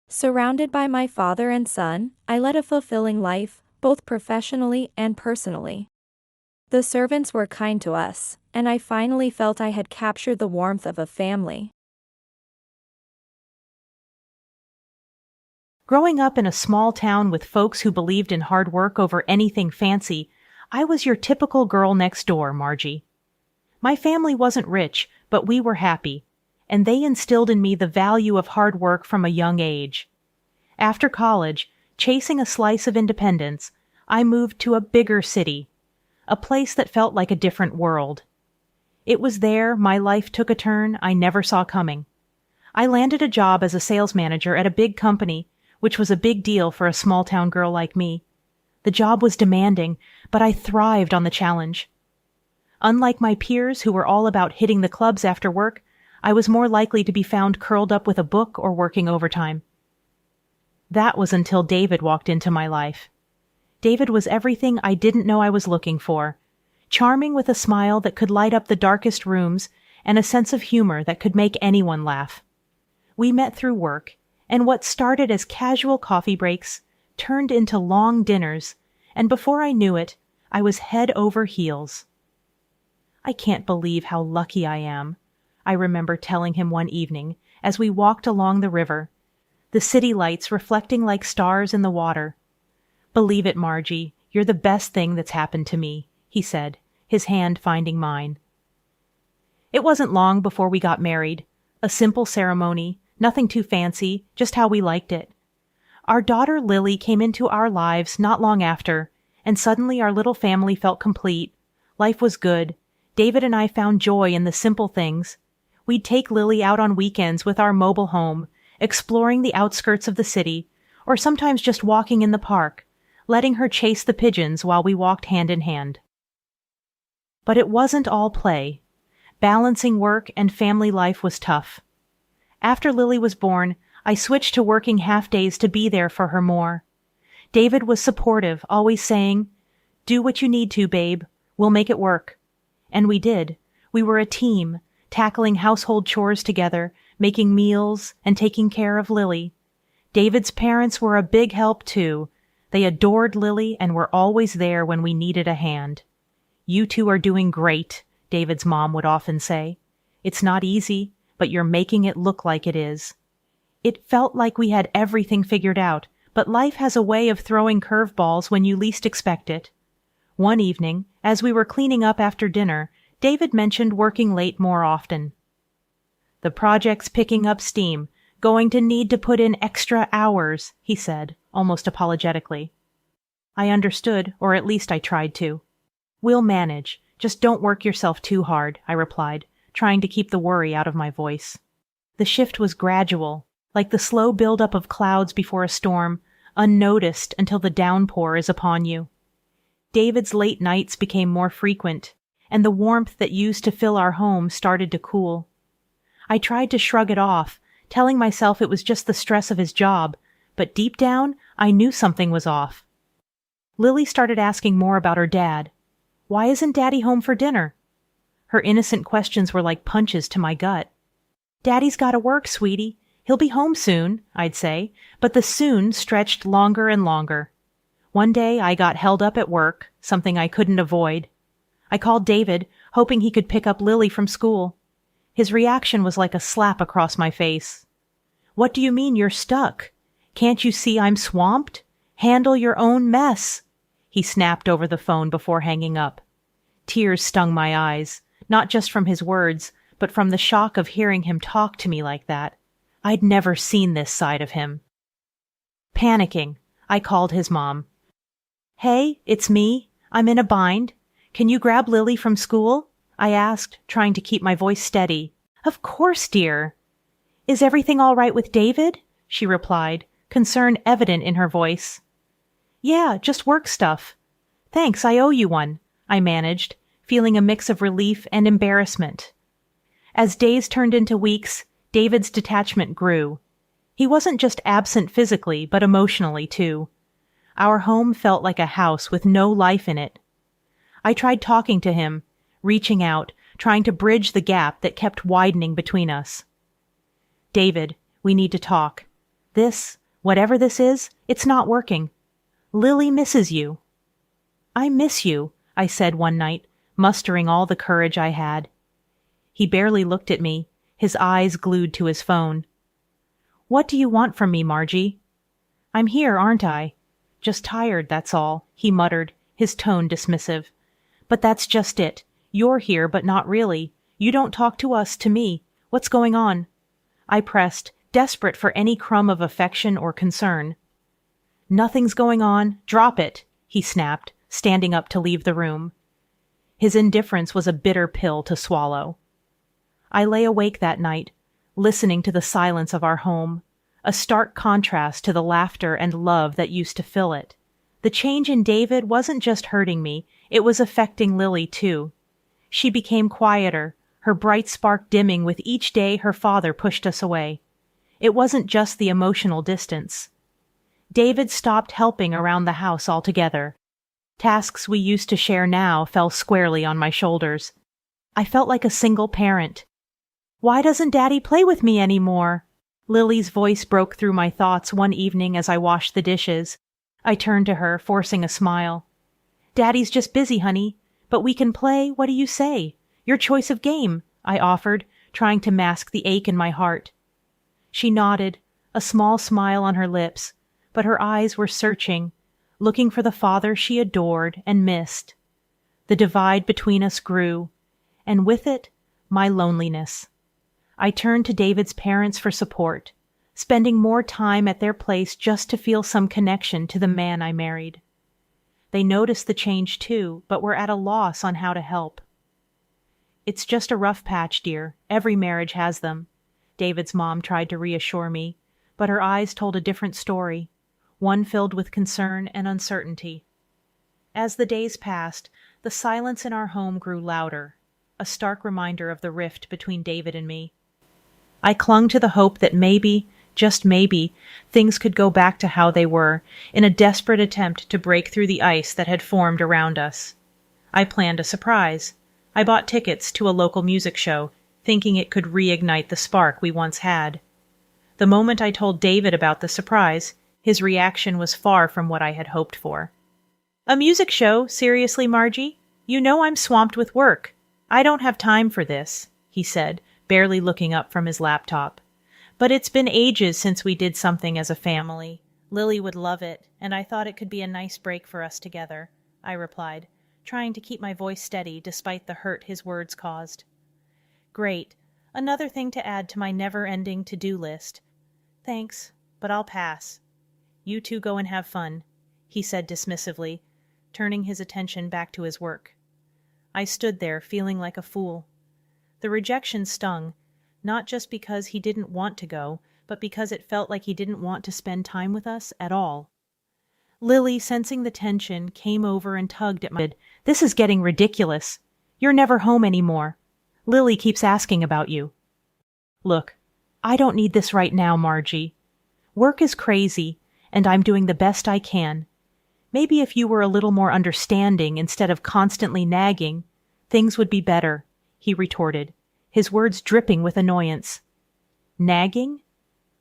Surrounded by my father and son, I led a fulfilling life, both professionally and personally. The servants were kind to us, and I finally felt I had captured the warmth of a family. Growing up in a small town with folks who believed in hard work over anything fancy, I was your typical girl next door, Margie. My family wasn't rich, but we were happy, and they instilled in me the value of hard work from a young age. After college, chasing a slice of independence, I moved to a bigger city, a place that felt like a different world. It was there my life took a turn I never saw coming. I landed a job as a sales manager at a big company, which was a big deal for a small-town girl like me. The job was demanding, but I thrived on the challenge. Unlike my peers who were all about hitting the clubs after work, I was more likely to be found curled up with a book or working overtime. That was until David walked into my life. David was everything I didn't know I was looking for. Charming with a smile that could light up the darkest rooms and a sense of humor that could make anyone laugh. We met through work, and what started as casual coffee breaks turned into long dinners, and before I knew it, I was head over heels. I can't believe how lucky I am, I remember telling him one evening as we walked along the river, the city lights reflecting like stars in the water. Believe it, Margie, you're the best thing that's happened to me, he said, his hand finding mine. It wasn't long before we got married. A simple ceremony, nothing too fancy, just how we liked it. Our daughter Lily came into our lives not long after, and suddenly our little family felt complete. Life was good. David and I found joy in the simple things. We'd take Lily out on weekends with our mobile home, exploring the outskirts of the city, or sometimes just walking in the park, letting her chase the pigeons while we walked hand in hand. But it wasn't all play. Balancing work and family life was tough. After Lily was born, I switched to working half days to be there for her more. David was supportive, always saying, "Do what you need to, babe. We'll make it work." And we did. We were a team, tackling household chores together, making meals, and taking care of Lily. David's parents were a big help, too. They adored Lily and were always there when we needed a hand. "You two are doing great," David's mom would often say. "It's not easy, but you're making it look like it is." It felt like we had everything figured out, but life has a way of throwing curveballs when you least expect it. One evening, as we were cleaning up after dinner, David mentioned working late more often. "The project's picking up steam. Going to need to put in extra hours," he said, almost apologetically. I understood, or at least I tried to. "We'll manage. Just don't work yourself too hard," I replied, trying to keep the worry out of my voice. The shift was gradual, like the slow buildup of clouds before a storm, unnoticed until the downpour is upon you. David's late nights became more frequent, and the warmth that used to fill our home started to cool. I tried to shrug it off, telling myself it was just the stress of his job, but deep down, I knew something was off. Lily started asking more about her dad. "Why isn't Daddy home for dinner?" Her innocent questions were like punches to my gut. "Daddy's gotta work, sweetie. He'll be home soon," I'd say, but the soon stretched longer and longer. One day I got held up at work, something I couldn't avoid. I called David, hoping he could pick up Lily from school. His reaction was like a slap across my face. "What do you mean you're stuck? Can't you see I'm swamped? Handle your own mess," he snapped over the phone before hanging up. Tears stung my eyes, not just from his words, but from the shock of hearing him talk to me like that. I'd never seen this side of him. Panicking, I called his mom. "Hey, it's me. I'm in a bind. Can you grab Lily from school?" I asked, trying to keep my voice steady. "Of course, dear." "Is everything all right with David?" she replied, concern evident in her voice. "Yeah, just work stuff." "Thanks, I owe you one," I managed, feeling a mix of relief and embarrassment. As days turned into weeks, David's detachment grew. He wasn't just absent physically, but emotionally, too. Our home felt like a house with no life in it. I tried talking to him, reaching out, trying to bridge the gap that kept widening between us. "David, we need to talk. Whatever this is, it's not working. Lily misses you." "I miss you," I said one night, mustering all the courage I had. He barely looked at me, his eyes glued to his phone. "What do you want from me, Margie?" "I'm here, aren't I?" "Just tired, that's all," he muttered, his tone dismissive. "But that's just it. You're here, but not really. You don't talk to us, to me. What's going on?" I pressed, desperate for any crumb of affection or concern. "Nothing's going on. Drop it," he snapped, standing up to leave the room. His indifference was a bitter pill to swallow. I lay awake that night, listening to the silence of our home, a stark contrast to the laughter and love that used to fill it. The change in David wasn't just hurting me, it was affecting Lily too. She became quieter, her bright spark dimming with each day her father pushed us away. It wasn't just the emotional distance. David stopped helping around the house altogether. Tasks we used to share now fell squarely on my shoulders. I felt like a single parent. "Why doesn't Daddy play with me anymore?" Lily's voice broke through my thoughts one evening as I washed the dishes. I turned to her, forcing a smile. "Daddy's just busy, honey. But we can play, what do you say? Your choice of game," I offered, trying to mask the ache in my heart. She nodded, a small smile on her lips, but her eyes were searching, looking for the father she adored and missed. The divide between us grew, and with it, my loneliness. I turned to David's parents for support, spending more time at their place just to feel some connection to the man I married. They noticed the change too, but were at a loss on how to help. "It's just a rough patch, dear. Every marriage has them." David's mom tried to reassure me, but her eyes told a different story. one filled with concern and uncertainty. As the days passed, the silence in our home grew louder, a stark reminder of the rift between David and me. I clung to the hope that maybe, just maybe, things could go back to how they were, in a desperate attempt to break through the ice that had formed around us. I planned a surprise. I bought tickets to a local music show, thinking it could reignite the spark we once had. The moment I told David about the surprise, his reaction was far from what I had hoped for. "A music show? Seriously, Margie? You know I'm swamped with work. I don't have time for this," he said, barely looking up from his laptop. "But it's been ages since we did something as a family. Lily would love it, and I thought it could be a nice break for us together," I replied, trying to keep my voice steady despite the hurt his words caused. "Great. Another thing to add to my never-ending to-do list. Thanks, but I'll pass. You two go and have fun," he said dismissively, turning his attention back to his work. I stood there, feeling like a fool. The rejection stung, not just because he didn't want to go, but because it felt like he didn't want to spend time with us at all. Lily, sensing the tension, came over and tugged at my... "This is getting ridiculous. You're never home anymore. Lily keeps asking about you." "Look, I don't need this right now, Margie. Work is crazy, and I'm doing the best I can. Maybe if you were a little more understanding instead of constantly nagging, things would be better," he retorted, his words dripping with annoyance. "Nagging?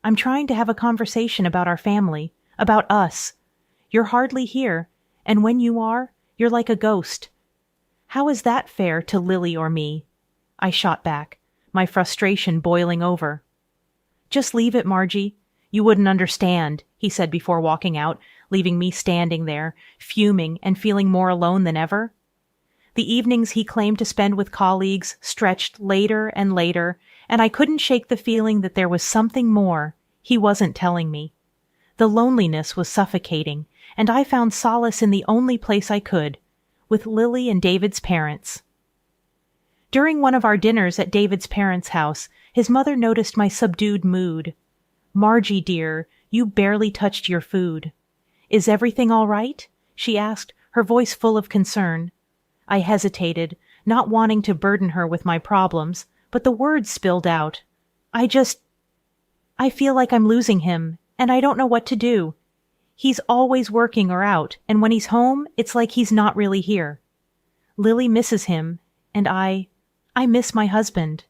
I'm trying to have a conversation about our family, about us. You're hardly here, and when you are, you're like a ghost. How is that fair to Lily or me?" I shot back, my frustration boiling over. "Just leave it, Margie. You wouldn't understand," he said before walking out, leaving me standing there, fuming and feeling more alone than ever. The evenings he claimed to spend with colleagues stretched later and later, and I couldn't shake the feeling that there was something more he wasn't telling me. The loneliness was suffocating, and I found solace in the only place I could, with Lily and David's parents. During one of our dinners at David's parents' house, his mother noticed my subdued mood. "Margie, dear, you barely touched your food. Is everything all right?" she asked, her voice full of concern. I hesitated, not wanting to burden her with my problems, but the words spilled out. I feel like I'm losing him, and I don't know what to do. He's always working or out, and when he's home, it's like he's not really here. Lily misses him, and I miss my husband."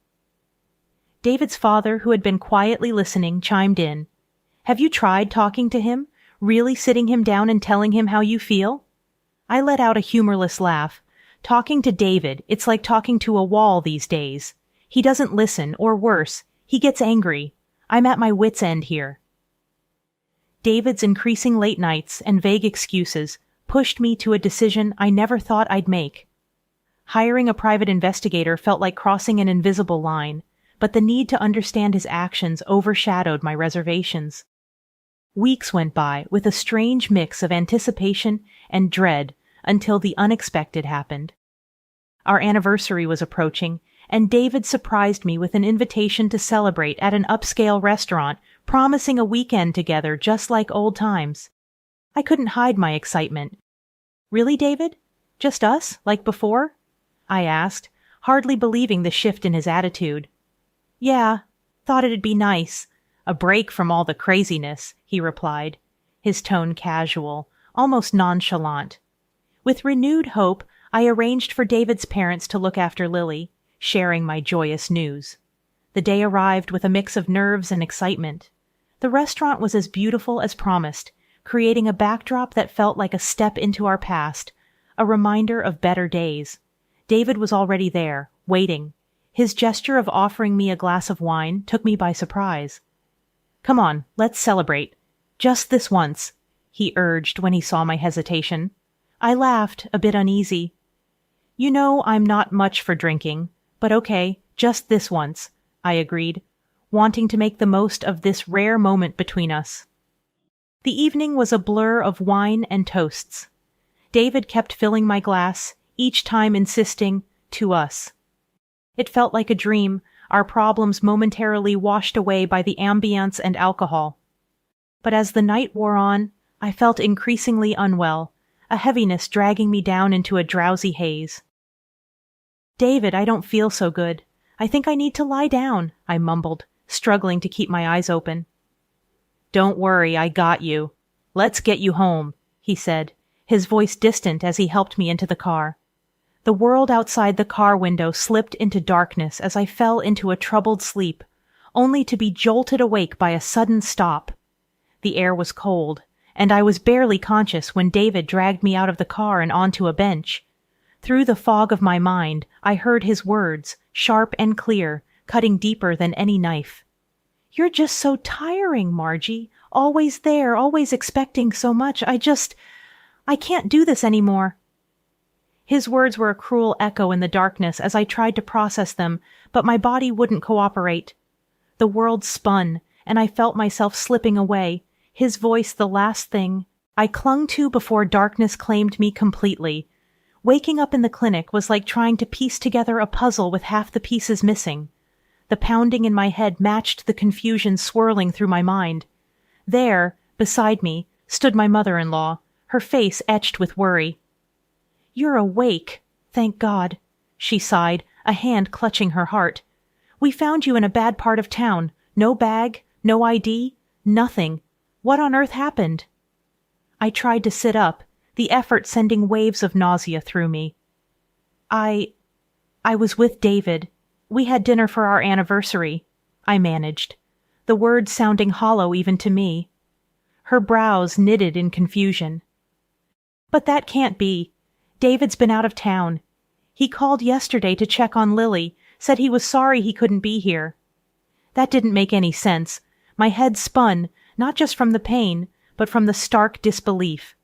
David's father, who had been quietly listening, chimed in. "Have you tried talking to him? Really sitting him down and telling him how you feel?" I let out a humorless laugh. Talking to David, it's like talking to a wall these days. He doesn't listen, or worse, he gets angry. I'm at my wit's end here. David's increasing late nights and vague excuses pushed me to a decision I never thought I'd make. Hiring a private investigator felt like crossing an invisible line, but the need to understand his actions overshadowed my reservations. Weeks went by with a strange mix of anticipation and dread until the unexpected happened. Our anniversary was approaching, and David surprised me with an invitation to celebrate at an upscale restaurant, promising a weekend together just like old times. I couldn't hide my excitement. "Really, David? Just us, like before?" I asked, hardly believing the shift in his attitude. "Yeah, thought it'd be nice. A break from all the craziness," he replied, his tone casual, almost nonchalant. With renewed hope, I arranged for David's parents to look after Lily, sharing my joyous news. The day arrived with a mix of nerves and excitement. The restaurant was as beautiful as promised, creating a backdrop that felt like a step into our past, a reminder of better days. David was already there, waiting. His gesture of offering me a glass of wine took me by surprise. "Come on, let's celebrate. Just this once," he urged when he saw my hesitation. I laughed, a bit uneasy. "You know I'm not much for drinking, but okay, just this once," I agreed, wanting to make the most of this rare moment between us. The evening was a blur of wine and toasts. David kept filling my glass, each time insisting, "to us." It felt like a dream, our problems momentarily washed away by the ambience and alcohol. But as the night wore on, I felt increasingly unwell, a heaviness dragging me down into a drowsy haze. "David, I don't feel so good. I think I need to lie down," I mumbled, struggling to keep my eyes open. "Don't worry, I got you. Let's get you home," he said, his voice distant as he helped me into the car. The world outside the car window slipped into darkness as I fell into a troubled sleep, only to be jolted awake by a sudden stop. The air was cold, and I was barely conscious when David dragged me out of the car and onto a bench. Through the fog of my mind, I heard his words, sharp and clear, cutting deeper than any knife. "You're just so tiring, Margie. Always there, always expecting so much. I can't do this anymore." His words were a cruel echo in the darkness as I tried to process them, but my body wouldn't cooperate. The world spun, and I felt myself slipping away, his voice the last thing I clung to before darkness claimed me completely. Waking up in the clinic was like trying to piece together a puzzle with half the pieces missing. The pounding in my head matched the confusion swirling through my mind. There, beside me, stood my mother-in-law, her face etched with worry. "You're awake, thank God," she sighed, a hand clutching her heart. "We found you in a bad part of town. No bag, no ID, nothing. What on earth happened?" I tried to sit up, the effort sending waves of nausea through me. I was with David. We had dinner for our anniversary," I managed, the words sounding hollow even to me. Her brows knitted in confusion. "But that can't be. David's been out of town. He called yesterday to check on Lily, said he was sorry he couldn't be here." That didn't make any sense. My head spun, not just from the pain, but from the stark disbelief.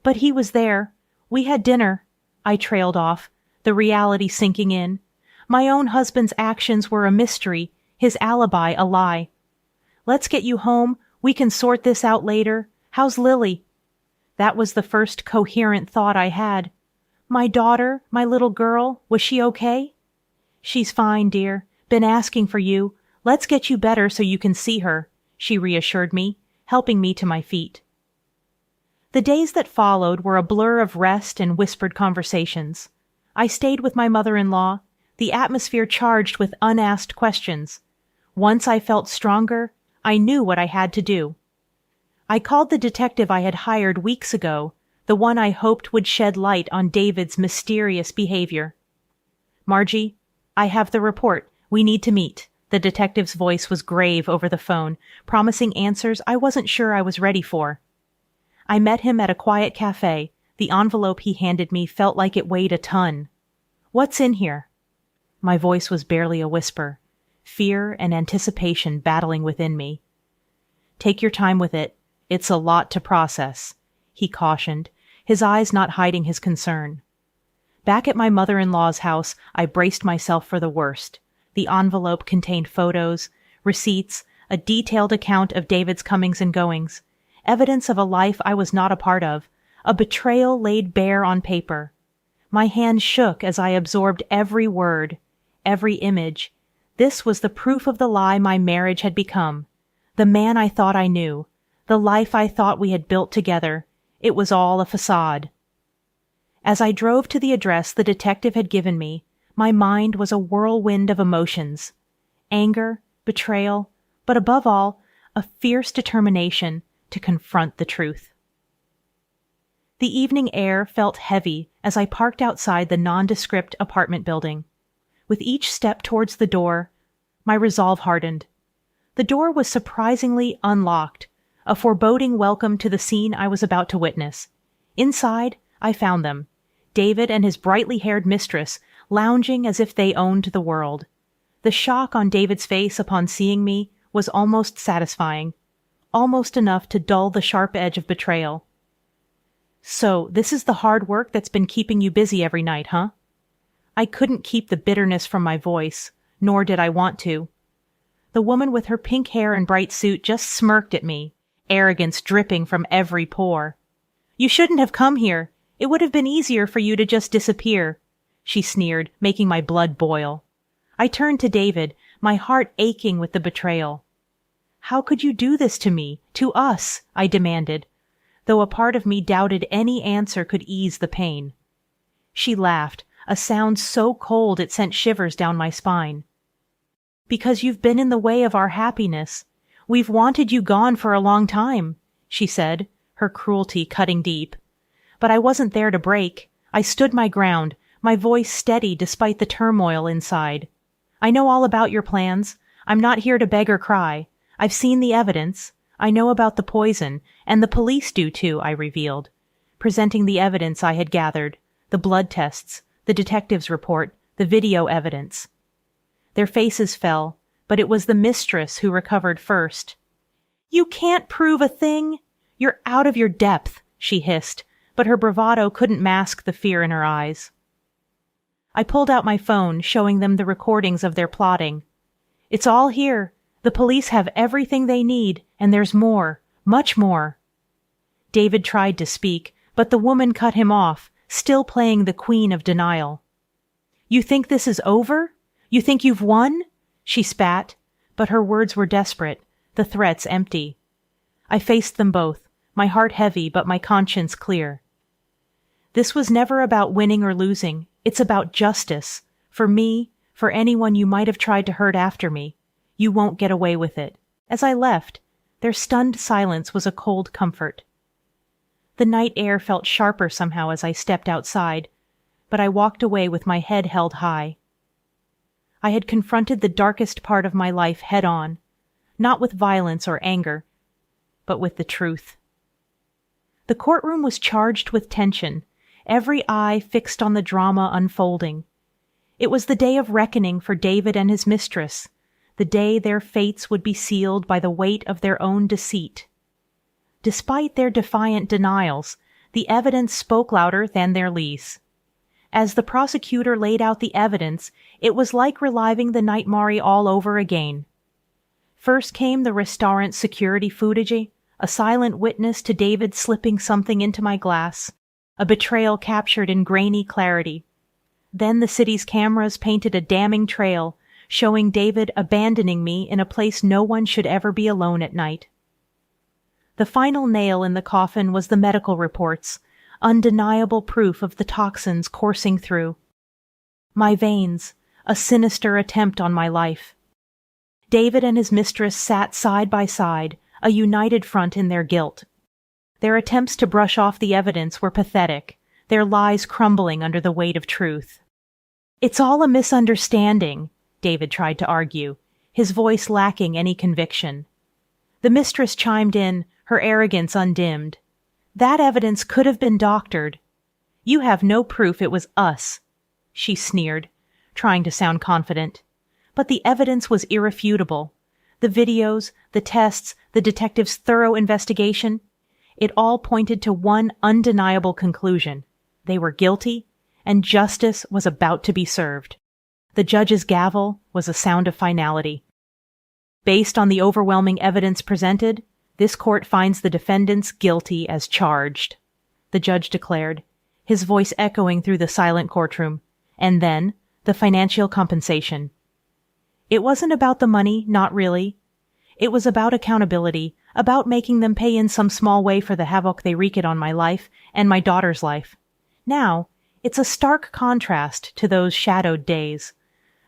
"But he was there. We had dinner," I trailed off, the reality sinking in. My own husband's actions were a mystery, his alibi a lie. "Let's get you home. We can sort this out later. How's Lily?" That was the first coherent thought I had. "My daughter, my little girl, was she okay?" "She's fine, dear. Been asking for you. Let's get you better so you can see her," she reassured me, helping me to my feet. The days that followed were a blur of rest and whispered conversations. I stayed with my mother-in-law, the atmosphere charged with unasked questions. Once I felt stronger, I knew what I had to do. I called the detective I had hired weeks ago, the one I hoped would shed light on David's mysterious behavior. "Margie, I have the report. We need to meet." The detective's voice was grave over the phone, promising answers I wasn't sure I was ready for. I met him at a quiet cafe. The envelope he handed me felt like it weighed a ton. "What's in here?" My voice was barely a whisper, fear and anticipation battling within me. "Take your time with it. It's a lot to process," he cautioned, his eyes not hiding his concern. Back at my mother-in-law's house, I braced myself for the worst. The envelope contained photos, receipts, a detailed account of David's comings and goings, evidence of a life I was not a part of, a betrayal laid bare on paper. My hand shook as I absorbed every word, every image. This was the proof of the lie my marriage had become. The man I thought I knew, the life I thought we had built together, it was all a facade. As I drove to the address the detective had given me, my mind was a whirlwind of emotions. Anger, betrayal, but above all, a fierce determination to confront the truth. The evening air felt heavy as I parked outside the nondescript apartment building. With each step towards the door, my resolve hardened. The door was surprisingly unlocked, a foreboding welcome to the scene I was about to witness. Inside, I found them, David and his brightly haired mistress, lounging as if they owned the world. The shock on David's face upon seeing me was almost satisfying, almost enough to dull the sharp edge of betrayal. "So, this is the hard work that's been keeping you busy every night, huh?" I couldn't keep the bitterness from my voice, nor did I want to. The woman with her pink hair and bright suit just smirked at me, arrogance dripping from every pore. "You shouldn't have come here. It would have been easier for you to just disappear," she sneered, making my blood boil. I turned to David, my heart aching with the betrayal. "How could you do this to me, to us?" I demanded. though a part of me doubted any answer could ease the pain. She laughed, a sound so cold it sent shivers down my spine. "Because you've been in the way of our happiness. We've wanted you gone for a long time," she said, her cruelty cutting deep. But I wasn't there to break. I stood my ground, my voice steady despite the turmoil inside. "I know all about your plans. I'm not here to beg or cry. I've seen the evidence. I know about the poison, and the police do too," I revealed, presenting the evidence I had gathered, the blood tests, the detective's report, the video evidence. Their faces fell, but it was the mistress who recovered first. "You can't prove a thing. You're out of your depth," she hissed, but her bravado couldn't mask the fear in her eyes. I pulled out my phone, showing them the recordings of their plotting. "It's all here. The police have everything they need, and there's more, much more." David tried to speak, but the woman cut him off, still playing the queen of denial. "You think this is over? You think you've won?" she spat, but her words were desperate, the threats empty. I faced them both, my heart heavy but my conscience clear. "This was never about winning or losing. It's about justice. For me, for anyone you might have tried to hurt after me. You won't get away with it." As I left, their stunned silence was a cold comfort. The night air felt sharper somehow as I stepped outside, but I walked away with my head held high. I had confronted the darkest part of my life head on, not with violence or anger, but with the truth. The courtroom was charged with tension, every eye fixed on the drama unfolding. It was the day of reckoning for David and his mistress, the day their fates would be sealed by the weight of their own deceit. Despite their defiant denials, the evidence spoke louder than their lies. As the prosecutor laid out the evidence, it was like reliving the nightmare all over again. First came the restaurant security footage, a silent witness to David slipping something into my glass, a betrayal captured in grainy clarity. Then the city's cameras painted a damning trail, showing David abandoning me in a place no one should ever be alone at night. The final nail in the coffin was the medical reports, undeniable proof of the toxins coursing through my veins, a sinister attempt on my life. David and his mistress sat side by side, a united front in their guilt. Their attempts to brush off the evidence were pathetic, their lies crumbling under the weight of truth. "It's all a misunderstanding," David tried to argue, his voice lacking any conviction. The mistress chimed in, her arrogance undimmed. "That evidence could have been doctored. You have no proof it was us," she sneered, trying to sound confident. But the evidence was irrefutable. The videos, the tests, the detective's thorough investigation, it all pointed to one undeniable conclusion. They were guilty, and justice was about to be served. The judge's gavel was a sound of finality. Based on the overwhelming evidence presented, this court finds the defendants guilty as charged, the judge declared, his voice echoing through the silent courtroom. And then, the financial compensation. It wasn't about the money, not really. It was about accountability, about making them pay in some small way for the havoc they wreaked on my life and my daughter's life. Now, it's a stark contrast to those shadowed days.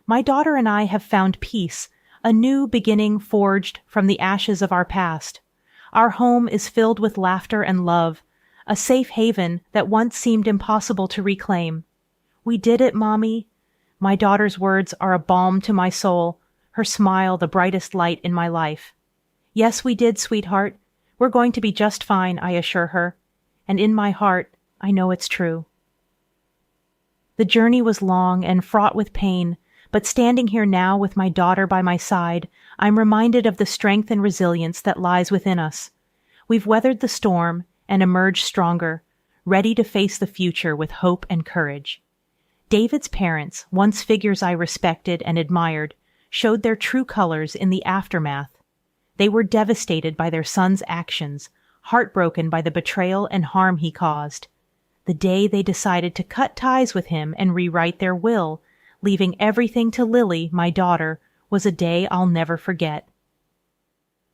My daughter and I have found peace, a new beginning forged from the ashes of our past. Our home is filled with laughter and love, a safe haven that once seemed impossible to reclaim. "We did it, Mommy." My daughter's words are a balm to my soul, her smile the brightest light in my life. "Yes, we did, sweetheart. We're going to be just fine," I assure her. And in my heart, I know it's true. The journey was long and fraught with pain, but standing here now with my daughter by my side, I'm reminded of the strength and resilience that lies within us. We've weathered the storm and emerged stronger, ready to face the future with hope and courage. David's parents, once figures I respected and admired, showed their true colors in the aftermath. They were devastated by their son's actions, heartbroken by the betrayal and harm he caused. The day they decided to cut ties with him and rewrite their will, leaving everything to Lily, my daughter, was a day I'll never forget.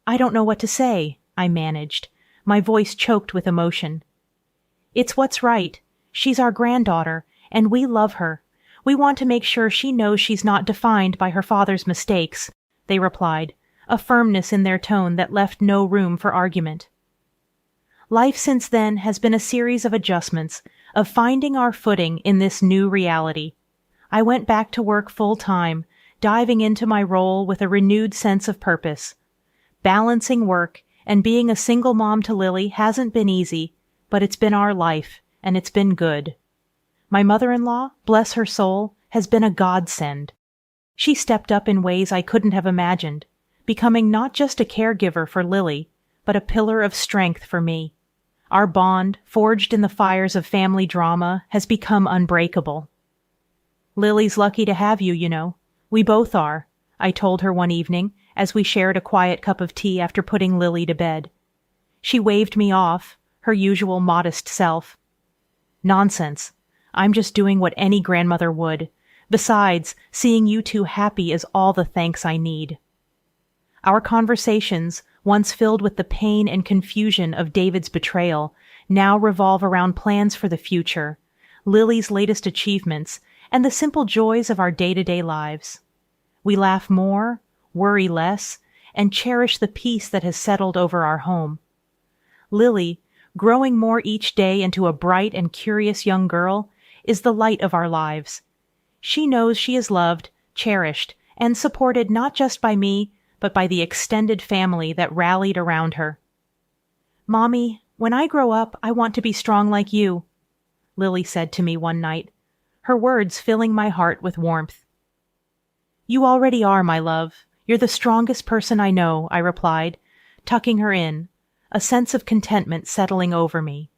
"I don't know what to say," I managed, my voice choked with emotion. "It's what's right. She's our granddaughter, and we love her. We want to make sure she knows she's not defined by her father's mistakes," they replied, a firmness in their tone that left no room for argument. Life since then has been a series of adjustments, of finding our footing in this new reality. I went back to work full-time, diving into my role with a renewed sense of purpose. Balancing work and being a single mom to Lily hasn't been easy, but it's been our life, and it's been good. My mother-in-law, bless her soul, has been a godsend. She stepped up in ways I couldn't have imagined, becoming not just a caregiver for Lily, but a pillar of strength for me. Our bond, forged in the fires of family drama, has become unbreakable. "Lily's lucky to have you, you know. We both are," I told her one evening as we shared a quiet cup of tea after putting Lily to bed. She waved me off, her usual modest self. "Nonsense. I'm just doing what any grandmother would. Besides, seeing you two happy is all the thanks I need." Our conversations, once filled with the pain and confusion of David's betrayal, now revolve around plans for the future, Lily's latest achievements, and the simple joys of our day-to-day lives. We laugh more, worry less, and cherish the peace that has settled over our home. Lily, growing more each day into a bright and curious young girl, is the light of our lives. She knows she is loved, cherished, and supported not just by me, but by the extended family that rallied around her. "Mommy, when I grow up, I want to be strong like you," Lily said to me one night, her words filling my heart with warmth. "You already are, my love. You're the strongest person I know," I replied, tucking her in, a sense of contentment settling over me.